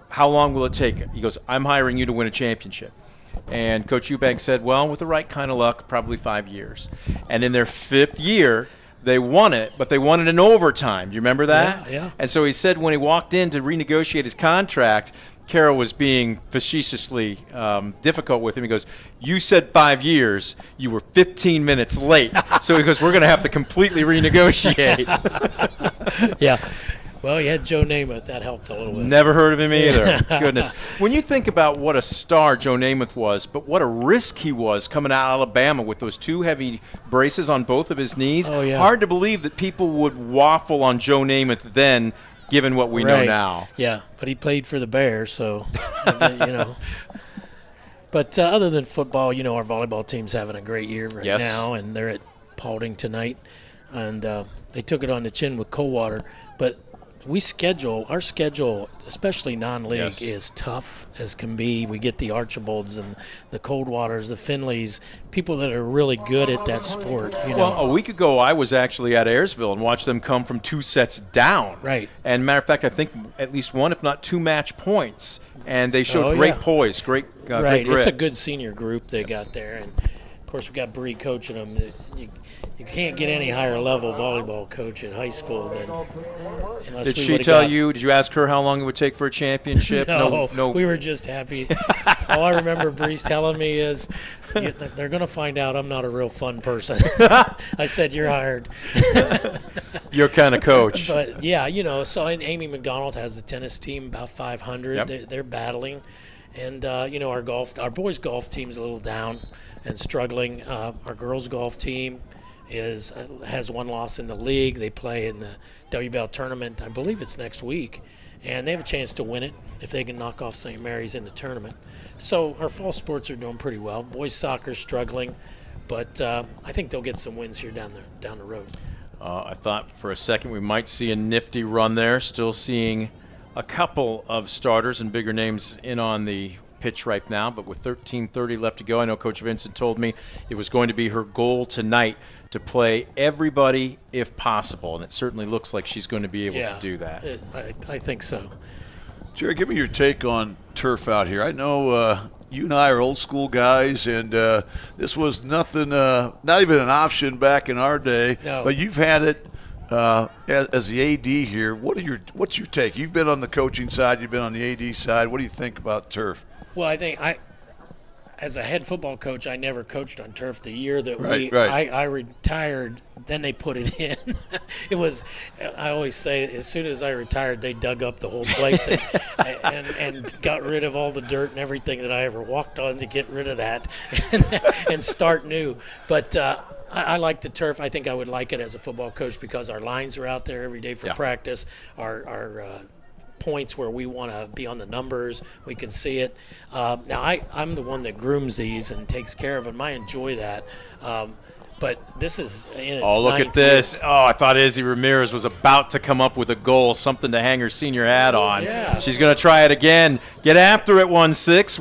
how long will it take? He goes, I'm hiring you to win a championship. And Coach Eubank said, well, with the right kind of luck, probably 5 years. And in their 5th year, they won it, but they won it in overtime. Do you remember that? Yeah. And so he said when he walked in to renegotiate his contract, Carroll was being facetiously difficult with him. He goes, you said 5 years. You were 15 minutes late. So he goes, we're going to have to completely renegotiate. Yeah. Well, you had Joe Namath. That helped a little bit. Never heard of him either. Goodness. When you think about what a star Joe Namath was, but what a risk he was coming out of Alabama with those 2 heavy braces on both of his knees, hard to believe that people would waffle on Joe Namath then, given what we know now. Yeah, but he played for the Bears, so, But other than football, our volleyball team's having a great year now, and they're at Paulding tonight. And they took it on the chin with Coldwater. But our schedule, especially non-league, is tough as can be. We get the Archibalds and the Coldwaters, the Finleys, people that are really good at that sport. Well, a week ago I was actually at Ayersville and watched them come from 2 sets down. Right. And matter of fact, I think at least 1, if not 2 match points. And they showed great poise, great right. grit. It's a good senior group they got there. And, of course, we got Bree coaching them. You can't get any higher level volleyball coach at high school than unless Did she tell you? Did you ask her how long it would take for a championship? No. We were just happy. All I remember Bree's telling me is they're going to find out I'm not a real fun person. I said, you're hired. Your kind of coach. But so and Amy McDonald has the tennis team about 500. Yep. They're battling, and our boys golf team's a little down and struggling. Our girls golf team has 1 loss in the league. They play in the WBL tournament. I believe it's next week, and they have a chance to win it if they can knock off St. Mary's in the tournament. So our fall sports are doing pretty well. Boys soccer's struggling, but I think they'll get some wins here down the road. I thought for a second we might see a nifty run there. Still seeing a couple of starters and bigger names in on the pitch right now, but with 13:30 left to go, I know Coach Vincent told me it was going to be her goal tonight to play everybody if possible, and it certainly looks like she's going to be able to do that. I think so. Jerry, give me your take on turf out here. I know you and I are old school guys, and this was nothing, not even an option back in our day. No. But you've had it as the AD here. What's your take? You've been on the coaching side. You've been on the AD side. What do you think about turf? Well, I think as a head football coach, I never coached on turf. The year that I retired, then they put it in. It was, I always say, as soon as I retired, they dug up the whole place and got rid of all the dirt and everything that I ever walked on to get rid of that and start new. But I like the turf. I think I would like it as a football coach because our lines are out there every day for practice. Our points where we want to be on the numbers, we can see it. Now, I'm the one that grooms these and takes care of them. I enjoy that. But this is in its look at this. year. Oh, I thought Izzy Ramirez was about to come up with a goal, something to hang her senior hat on. Yeah. She's going to try it again. Get after it, 1-6.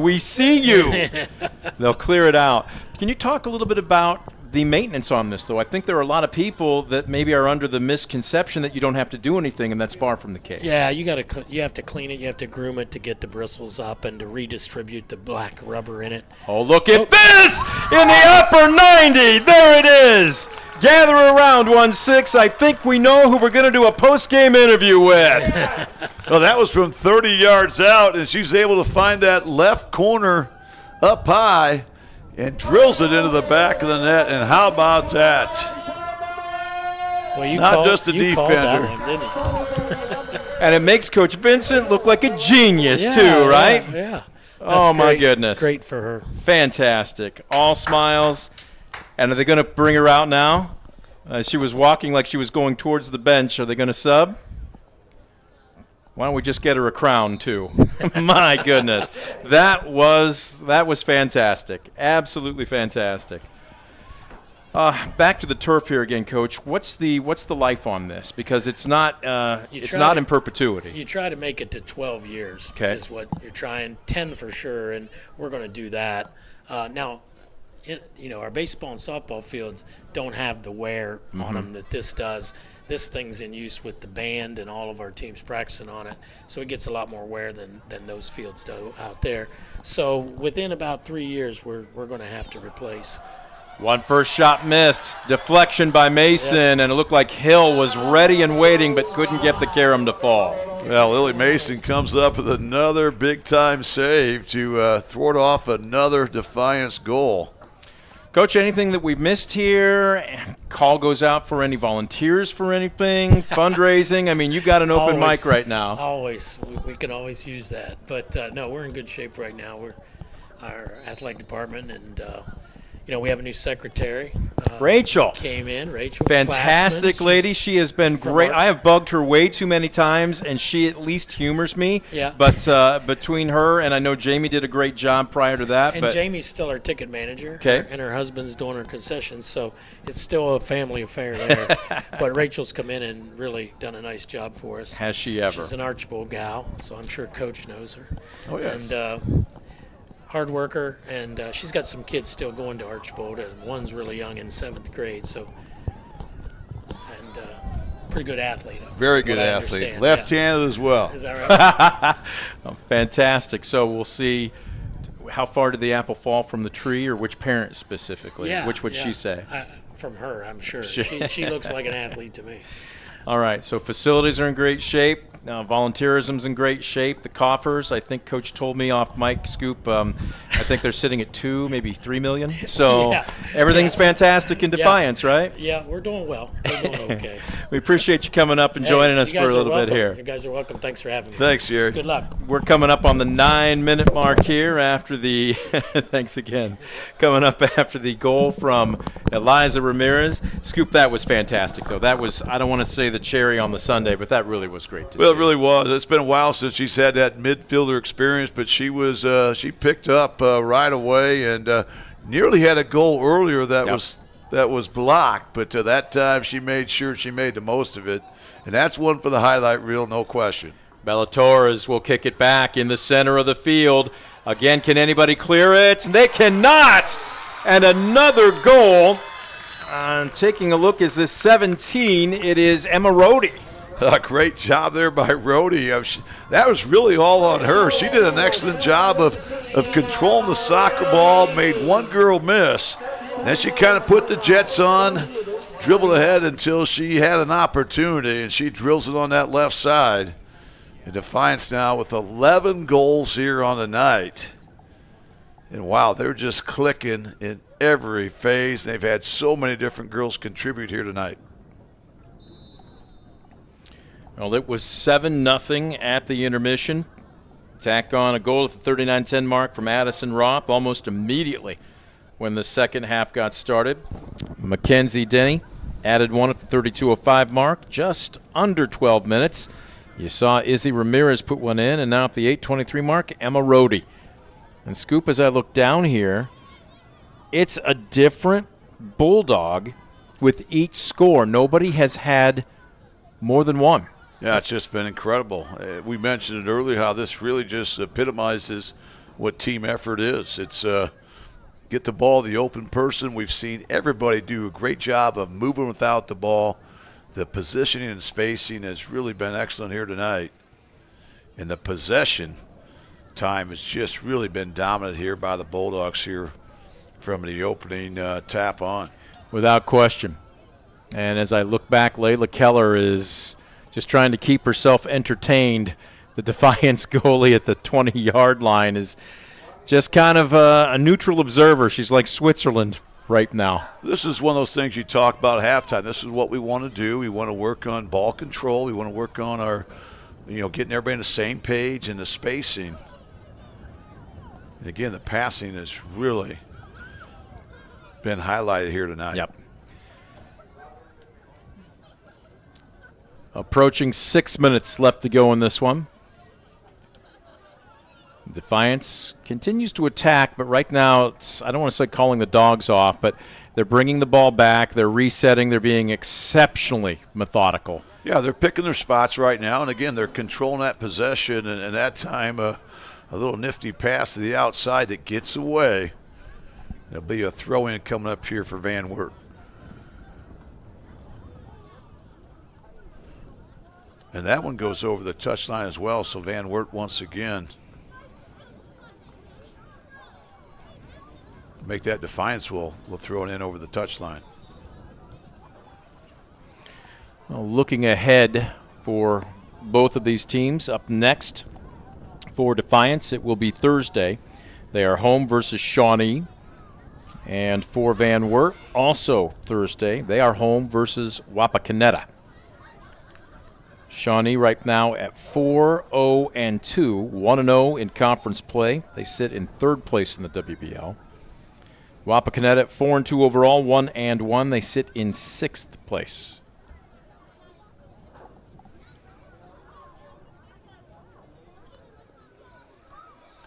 We see you. They'll clear it out. Can you talk a little bit about the maintenance on this, though? I think there are a lot of people that maybe are under the misconception that you don't have to do anything, and that's far from the case. Yeah, you have to clean it, you have to groom it to get the bristles up and to redistribute the black rubber in it. Oh, look at this! In the upper 90! There it is! Gather around, 1-6. I think we know who we're going to do a post-game interview with. Well, that was from 30 yards out, and she's able to find that left corner up high and drills it into the back of the net. And how about that? Well, Not just a you called defender. that one, didn't you? And it makes Coach Vincent look like a genius, too, right? Yeah. Oh, That's my great. goodness. Great for her. Fantastic. All smiles. And are they going to bring her out now? She was walking like she was going towards the bench. Are they going to sub? Why don't we just get her a crown, too? My goodness. That was fantastic. Absolutely fantastic. Back to the turf here again, Coach. What's the life on this? Because it's not in perpetuity. You try to make it to 12 years. Okay. Is what you're trying. 10 for sure, and we're going to do that. Now, our baseball and softball fields don't have the wear on them that this does. This thing's in use with the band and all of our teams practicing on it, so it gets a lot more wear than those fields do out there. So within about 3 years, we're going to have to replace. One first shot missed. Deflection by Mason, and it looked like Hill was ready and waiting but couldn't get the carom to fall. Well, Lily Mason comes up with another big-time save to thwart off another Defiance goal. Coach, anything that we've missed here? Call goes out for any volunteers for anything? Fundraising? I mean, you've got an open mic right now. Always. We can always use that. But, no, we're in good shape right now. Our athletic department, and, we have a new secretary. Rachel. Came in. Rachel. Fantastic Glassman. lady. She has been great. I have bugged her way too many times, and she at least humors me. Yeah. But between her and I know Jamie did a great job prior to that. And Jamie's still our ticket manager. Okay. And her husband's doing her concessions, so it's still a family affair there. But Rachel's come in and really done a nice job for us. Has she ever? She's an Archbold gal, so I'm sure Coach knows her. Oh, yes. And hard worker, and she's got some kids still going to Archbold, and one's really young in 7th grade, and pretty good athlete. Very good athlete. Left-handed as well. Is that right? Oh, fantastic. So we'll see how far did the apple fall from the tree, or which parent specifically? Yeah. Which would she say? From her, I'm sure. She looks like an athlete to me. All right, so facilities are in great shape. Volunteerism's in great shape. The coffers, I think Coach told me off Mike Scoop, I think they're sitting at $2, maybe $3 million. So everything's fantastic in Defiance, right? Yeah, we're doing well. We're doing okay. We appreciate you coming up and joining us for a little bit here. You guys are welcome. Thanks for having me. Thanks, Jerry. Good luck. We're coming up on the 9-minute mark here after the thanks again. Coming up after the goal from Eliza Ramirez. Scoop, that was fantastic, though. That was, I don't want to say the cherry on the sundae, but that really was great to see. Well, it really was. It's been a while since she's had that midfielder experience, but she picked up right away and nearly had a goal earlier that was blocked, but that time she made sure she made the most of it, and that's one for the highlight reel, no question. Bella Torres will kick it back in the center of the field. Again, can anybody clear it? They cannot! And another goal. Taking a look, is this 17? It is Emma Rohde. A great job there by Rhodey. That was really all on her. She did an excellent job of controlling the soccer ball, made one girl miss. Then she kind of put the jets on, dribbled ahead until she had an opportunity, and she drills it on that left side. And Defiance now with 11 goals here on the night. And wow, they're just clicking in every phase. They've had so many different girls contribute here tonight. Well, it was 7-0 at the intermission. Tack on a goal at the 39-10 mark from Addison Roth almost immediately when the second half got started. Mackenzie Denny added one at the 32:05 mark, just under 12 minutes. You saw Izzy Ramirez put one in, and now at the 8:23 mark, Emma Rhodey. And Scoop, as I look down here, it's a different Bulldog with each score. Nobody has had more than one. Yeah, it's just been incredible. We mentioned it earlier how this really just epitomizes what team effort is. It's get the ball to the open person. We've seen everybody do a great job of moving without the ball. The positioning and spacing has really been excellent here tonight. And the possession time has just really been dominant here by the Bulldogs here from the opening tap on. Without question. And as I look back, Layla Keller is just trying to keep herself entertained. The Defiance goalie at the 20-yard line is just kind of a neutral observer. She's like Switzerland right now. This is one of those things you talk about at halftime. This is what we want to do. We want to work on ball control. We want to work on our, getting everybody on the same page and the spacing. And again, the passing has really been highlighted here tonight. Yep. Approaching 6 minutes left to go in this one. Defiance continues to attack, but right now, I don't want to say calling the dogs off, but they're bringing the ball back, they're resetting, they're being exceptionally methodical. Yeah, they're picking their spots right now, and again, they're controlling that possession, and that time a little nifty pass to the outside that gets away. There'll be a throw-in coming up here for Van Wert. And that one goes over the touchline as well, so Van Wert once again make that Defiance will throw it in over the touchline. Well, looking ahead for both of these teams, up next for Defiance, it will be Thursday. They are home versus Shawnee. And for Van Wert, also Thursday, they are home versus Wapakoneta. Shawnee right now at 4-0-2, 1-0 in conference play. They sit in third place in the WBL. Wapakoneta at 4-2 overall, 1-1. They sit in sixth place.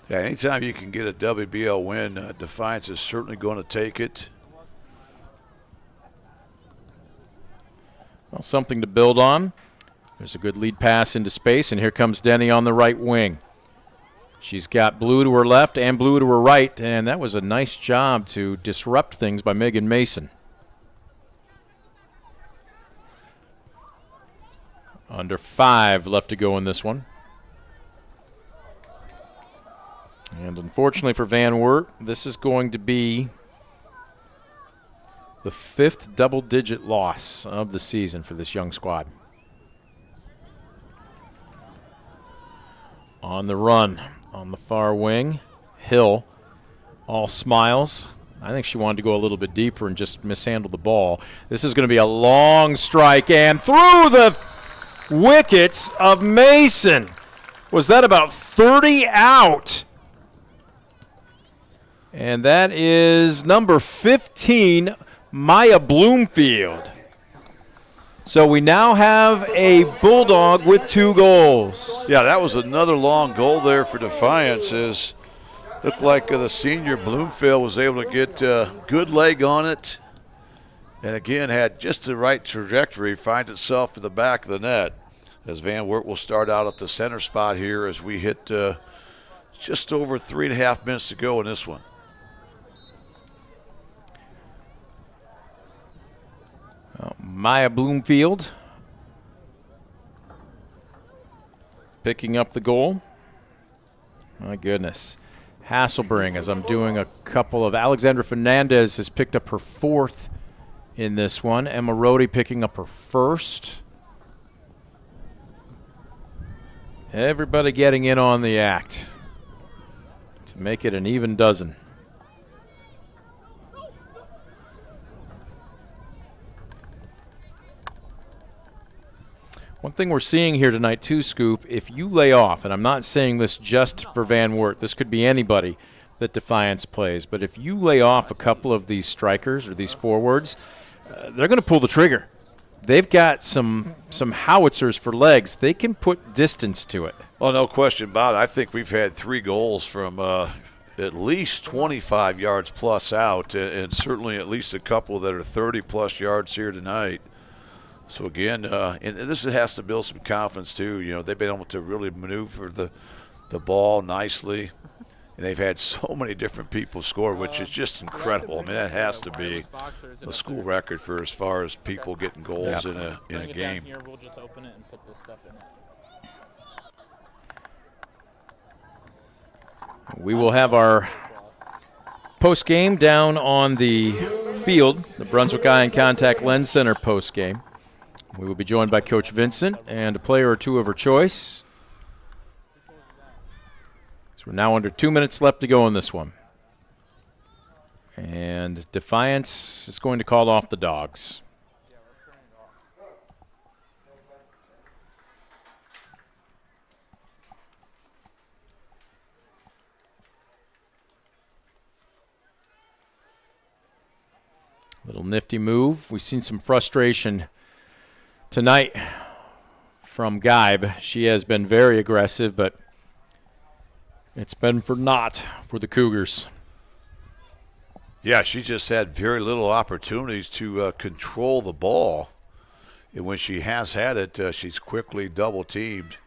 Yeah, anytime you can get a WBL win, Defiance is certainly going to take it. Well, something to build on. There's a good lead pass into space, and here comes Denny on the right wing. She's got blue to her left and blue to her right, and that was a nice job to disrupt things by Megan Mason. Under 5 left to go in this one. And unfortunately for Van Wert, this is going to be the 5th double-digit loss of the season for this young squad. On the run, on the far wing, Hill, all smiles. I think she wanted to go a little bit deeper and just mishandle the ball. This is going to be a long strike, and through the wickets of Mason. Was that about 30 out? And that is number 15, Maya Bloomfield. So we now have a Bulldog with 2 goals. Yeah, that was another long goal there for Defiance. Looked like the senior Bloomfield was able to get a good leg on it. And again, had just the right trajectory, finds itself at the back of the net. As Van Wert will start out at the center spot here as we hit just over 3.5 minutes to go in this one. Maya Bloomfield picking up the goal. My goodness. Hasselbring, as I'm doing a couple of. Alexandra Fernandez has picked up her 4th in this one. Emma Rohde picking up her 1st. Everybody getting in on the act to make it an even dozen. One thing we're seeing here tonight too, Scoop, if you lay off, and I'm not saying this just for Van Wert, this could be anybody that Defiance plays, but if you lay off a couple of these strikers or these forwards, they're going to pull the trigger. They've got some howitzers for legs. They can put distance to it. Oh, no question about it. I think we've had 3 goals from at least 25 yards plus out, and certainly at least a couple that are 30-plus yards here tonight. So, again, and this has to build some confidence, too. You know, they've been able to really maneuver the ball nicely. And they've had so many different people score, which is just incredible. I mean, that has to be a school record for as far as people getting goals in a game. Here, we'll just open it and put this stuff in it. We will have our post-game down on the field, the Brunswick Eye and Contact Lens Center post-game. We will be joined by Coach Vincent and a player or two of her choice. So we're now under 2 minutes left to go in this one. And Defiance is going to call off the Dogs. Little nifty move. We've seen some frustration tonight from Geib. She has been very aggressive, but it's been for naught for the Cougars. Yeah, she just had very little opportunities to control the ball. And when she has had it, she's quickly double-teamed.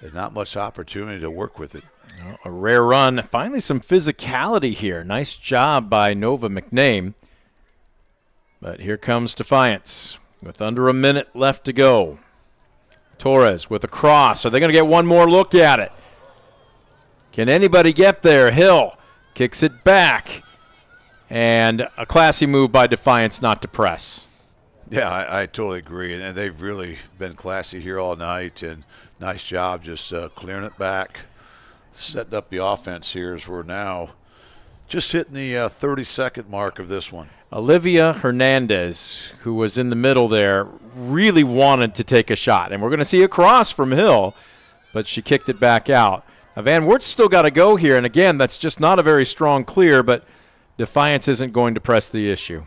And not much opportunity to work with it. A rare run. Finally some physicality here. Nice job by Nova McName. But here comes Defiance with under a minute left to go. Torres with a cross. Are they going to get one more look at it? Can anybody get there? Hill kicks it back. And a classy move by Defiance not to press. Yeah, I totally agree. And they've really been classy here all night. And nice job just clearing it back, setting up the offense here as we're now just hitting the 30-second mark of this one. Olivia Hernandez, who was in the middle there, really wanted to take a shot. And we're going to see a cross from Hill, but she kicked it back out. Now, Van Wert's still got to go here. And, again, that's just not a very strong clear, but Defiance isn't going to press the issue.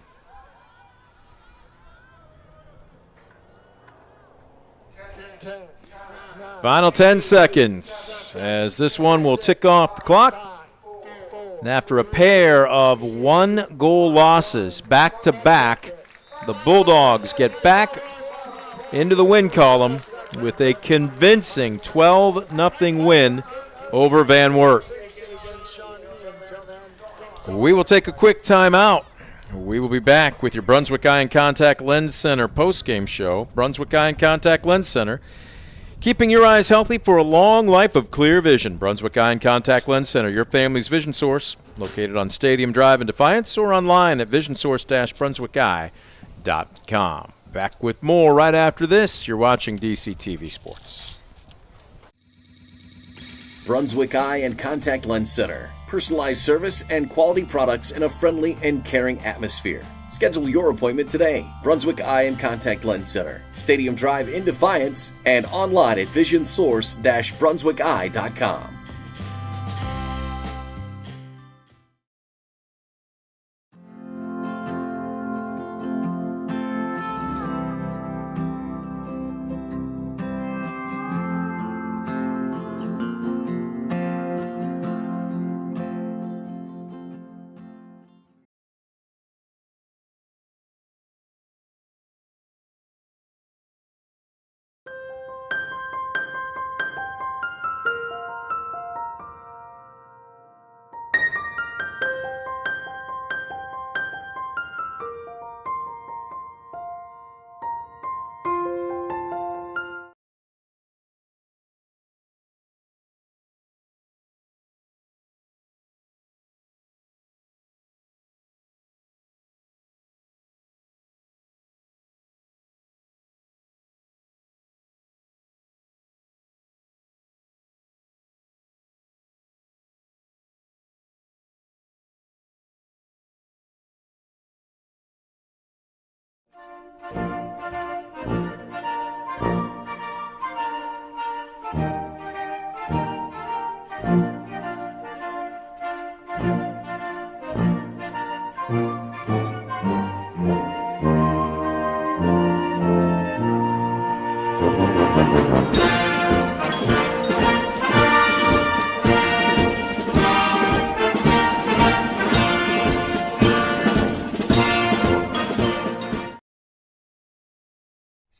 Final 10 seconds as this one will tick off the clock. And after a pair of one-goal losses back-to-back, the Bulldogs get back into the win column with a convincing 12-0 win over Van Wert. We will take a quick timeout. We will be back with your Brunswick Eye and Contact Lens Center postgame show. Brunswick Eye and Contact Lens Center, keeping your eyes healthy for a long life of clear vision. Brunswick Eye and Contact Lens Center, your family's vision source, located on Stadium Drive in Defiance or online at visionsource-brunswickeye.com. Back with more right after this. You're watching DCTV Sports. Brunswick Eye and Contact Lens Center. Personalized service and quality products in a friendly and caring atmosphere. Schedule your appointment today. Brunswick Eye and Contact Lens Center. Stadium Drive in Defiance and online at visionsource-brunswickeye.com.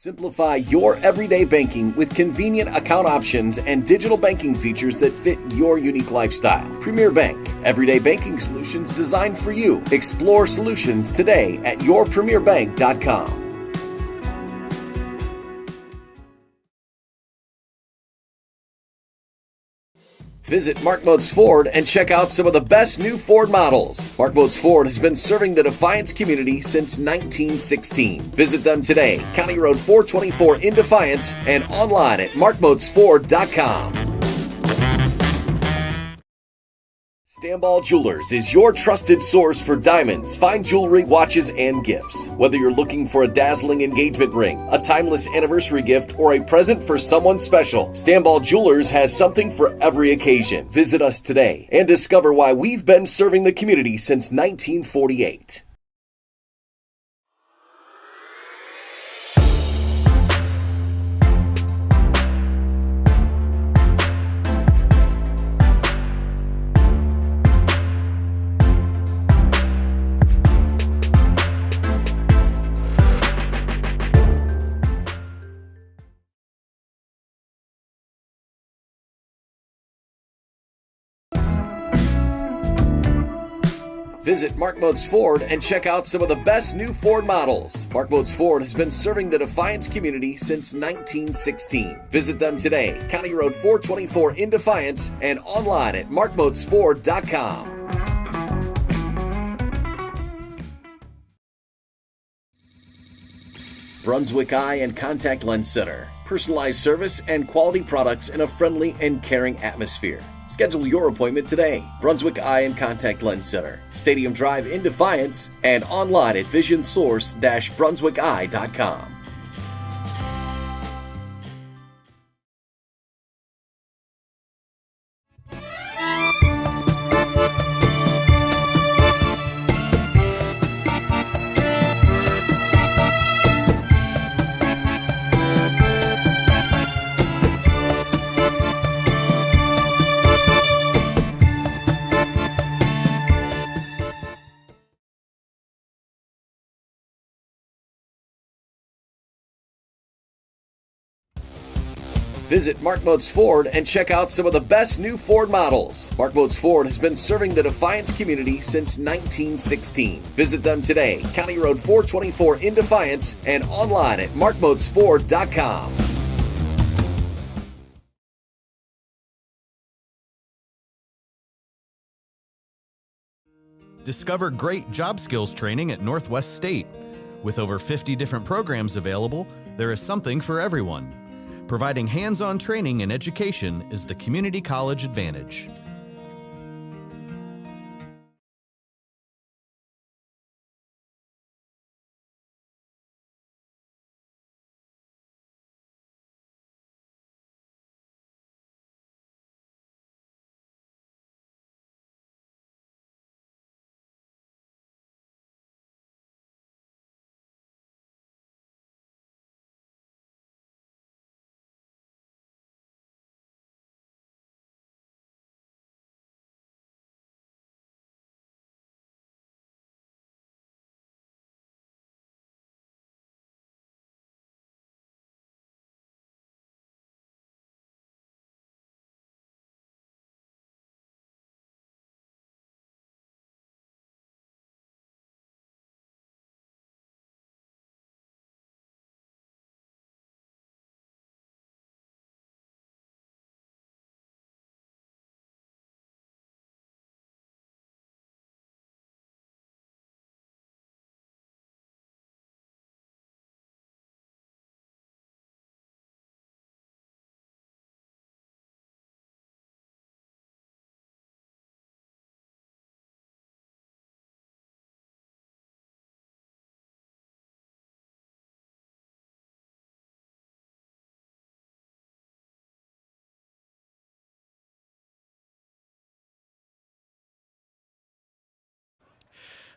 Simplify your everyday banking with convenient account options and digital banking features that fit your unique lifestyle. Premier Bank, everyday banking solutions designed for you. Explore solutions today at yourpremierbank.com. Visit Mark Motes Ford and check out some of the best new Ford models. Mark Motes Ford has been serving the Defiance community since 1916. Visit them today, County Road 424 in Defiance, and online at markmotesford.com. Stamball Jewelers is your trusted source for diamonds, fine jewelry, watches, and gifts. Whether you're looking for a dazzling engagement ring, a timeless anniversary gift, or a present for someone special, Stamball Jewelers has something for every occasion. Visit us today and discover why we've been serving the community since 1948. Visit Mark Motes Ford and check out some of the best new Ford models. Mark Motes Ford has been serving the Defiance community since 1916. Visit them today, County Road 424 in Defiance, and online at markmotesford.com. Brunswick Eye and Contact Lens Center. Personalized service and quality products in a friendly and caring atmosphere. Schedule your appointment today. Brunswick Eye and Contact Lens Center, Stadium Drive in Defiance, and online at visionsource-brunswickeye.com. Visit Mark Motes Ford and check out some of the best new Ford models. Mark Motes Ford has been serving the Defiance community since 1916. Visit them today, County Road 424 in Defiance, and online at markmotesford.com. Discover great job skills training at Northwest State. With over 50 different programs available, there is something for everyone. Providing hands-on training and education is the community college advantage.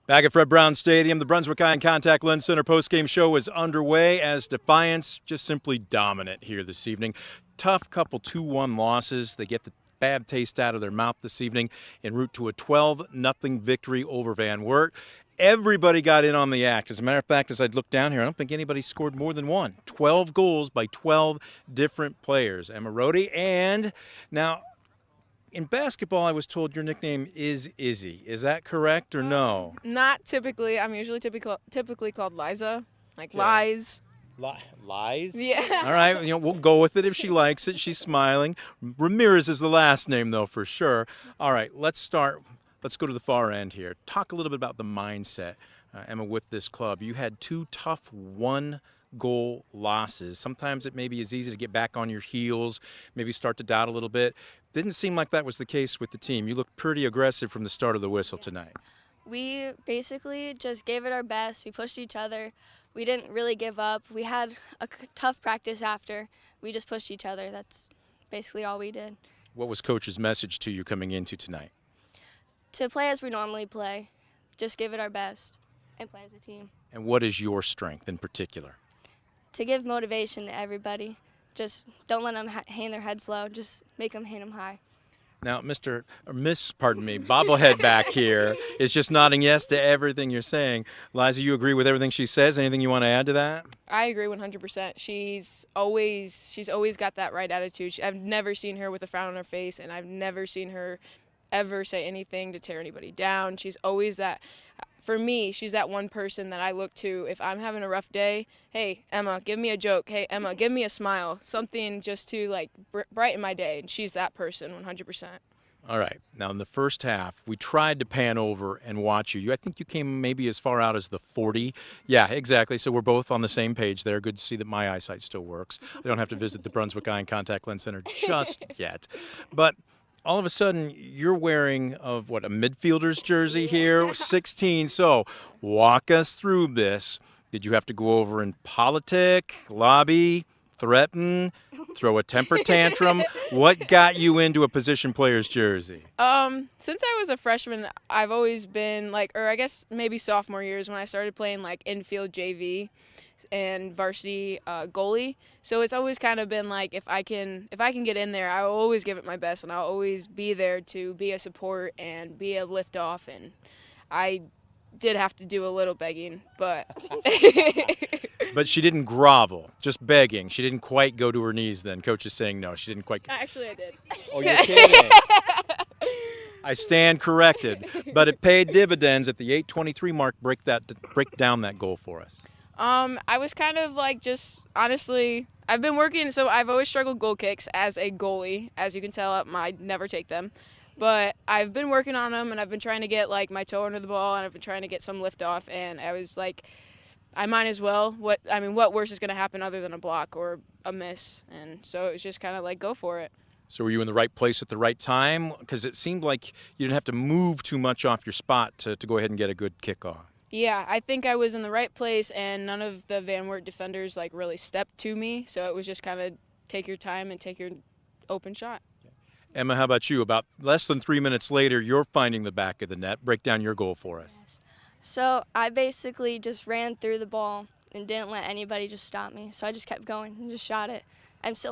Back at Fred Brown Stadium, the Brunswick Eye and Contact Lens Center postgame show is underway as Defiance just simply dominant here this evening. Tough couple 2-1 losses. They get the bad taste out of their mouth this evening en route to a 12-0 victory over Van Wert. Everybody got in on the act. As a matter of fact, as I look down here, I don't think anybody scored more than one. 12 goals by 12 different players. Emma Rohde, and now in basketball, I was told your nickname is Izzy. Is that correct or no? Not typically. I'm usually typically called Liza, like Okay. Lies. Lies? Yeah. All right, we'll go with it if she likes it. She's smiling. Ramirez is the last name, though, for sure. All right, let's start. Let's go to the far end here. Talk a little bit about the mindset, Emma, with this club. You had 2 tough one-goal losses. Sometimes it maybe is easy to get back on your heels, maybe start to doubt a little bit. Didn't seem like that was the case with the team. You looked pretty aggressive from the start of the whistle tonight. We basically just gave it our best. We pushed each other. We didn't really give up. We had a tough practice after. We just pushed each other. That's basically all we did. What was Coach's message to you coming into tonight? To play as we normally play, just give it our best and play as a team. And what is your strength in particular? To give motivation to everybody. Just don't let them hang their heads low. Just make them hang them high. Now, bobblehead back here is just nodding yes to everything you're saying. Liza, you agree with everything she says? Anything you want to add to that? I agree 100%. She's always got that right attitude. I've never seen her with a frown on her face, and I've never seen her ever say anything to tear anybody down. She's always that. For me, she's that one person that I look to if I'm having a rough day. Hey, Emma, give me a joke. Hey, Emma, give me a smile. Something just to like brighten my day. And she's that person 100%. All right. Now, in the first half, we tried to pan over and watch you. I think you came maybe as far out as the 40. Yeah, exactly. So we're both on the same page there. Good to see that my eyesight still works. I don't have to visit the Brunswick Eye and Contact Lens Center just yet. But all of a sudden, you're wearing a midfielder's jersey here, 16. So walk us through this. Did you have to go over and politic, lobby, threaten, throw a temper tantrum? What got you into a position player's jersey? Since I was a freshman, I've always been or I guess maybe sophomore years when I started playing like infield JV and varsity goalie. So it's always kind of been like if I can get in there, I'll always give it my best, and I'll always be there to be a support and be a lift off. And I did have to do a little begging, but But she didn't grovel, just begging. She didn't quite go to her knees then. Coach is saying no, she didn't quite. Actually I did. Oh, you're kidding. I stand corrected. But it paid dividends at the 8:23 mark. Break down that goal for us. I was kind of just honestly, I've been working, so I've always struggled goal kicks as a goalie. As you can tell, I never take them. But I've been working on them, and I've been trying to get my toe under the ball, and I've been trying to get some lift off, and I was like, I might as well. What worse is going to happen other than a block or a miss? And so it was just kind of go for it. So were you in the right place at the right time? Because it seemed like you didn't have to move too much off your spot to go ahead and get a good kickoff. Yeah, I think I was in the right place, and none of the Van Wert defenders really stepped to me. So it was just kind of take your time and take your open shot. Emma, how about you? About less than 3 minutes later, you're finding the back of the net. Break down your goal for us. Yes. So I basically just ran through the ball and didn't let anybody just stop me. So I just kept going and just shot it. I'm still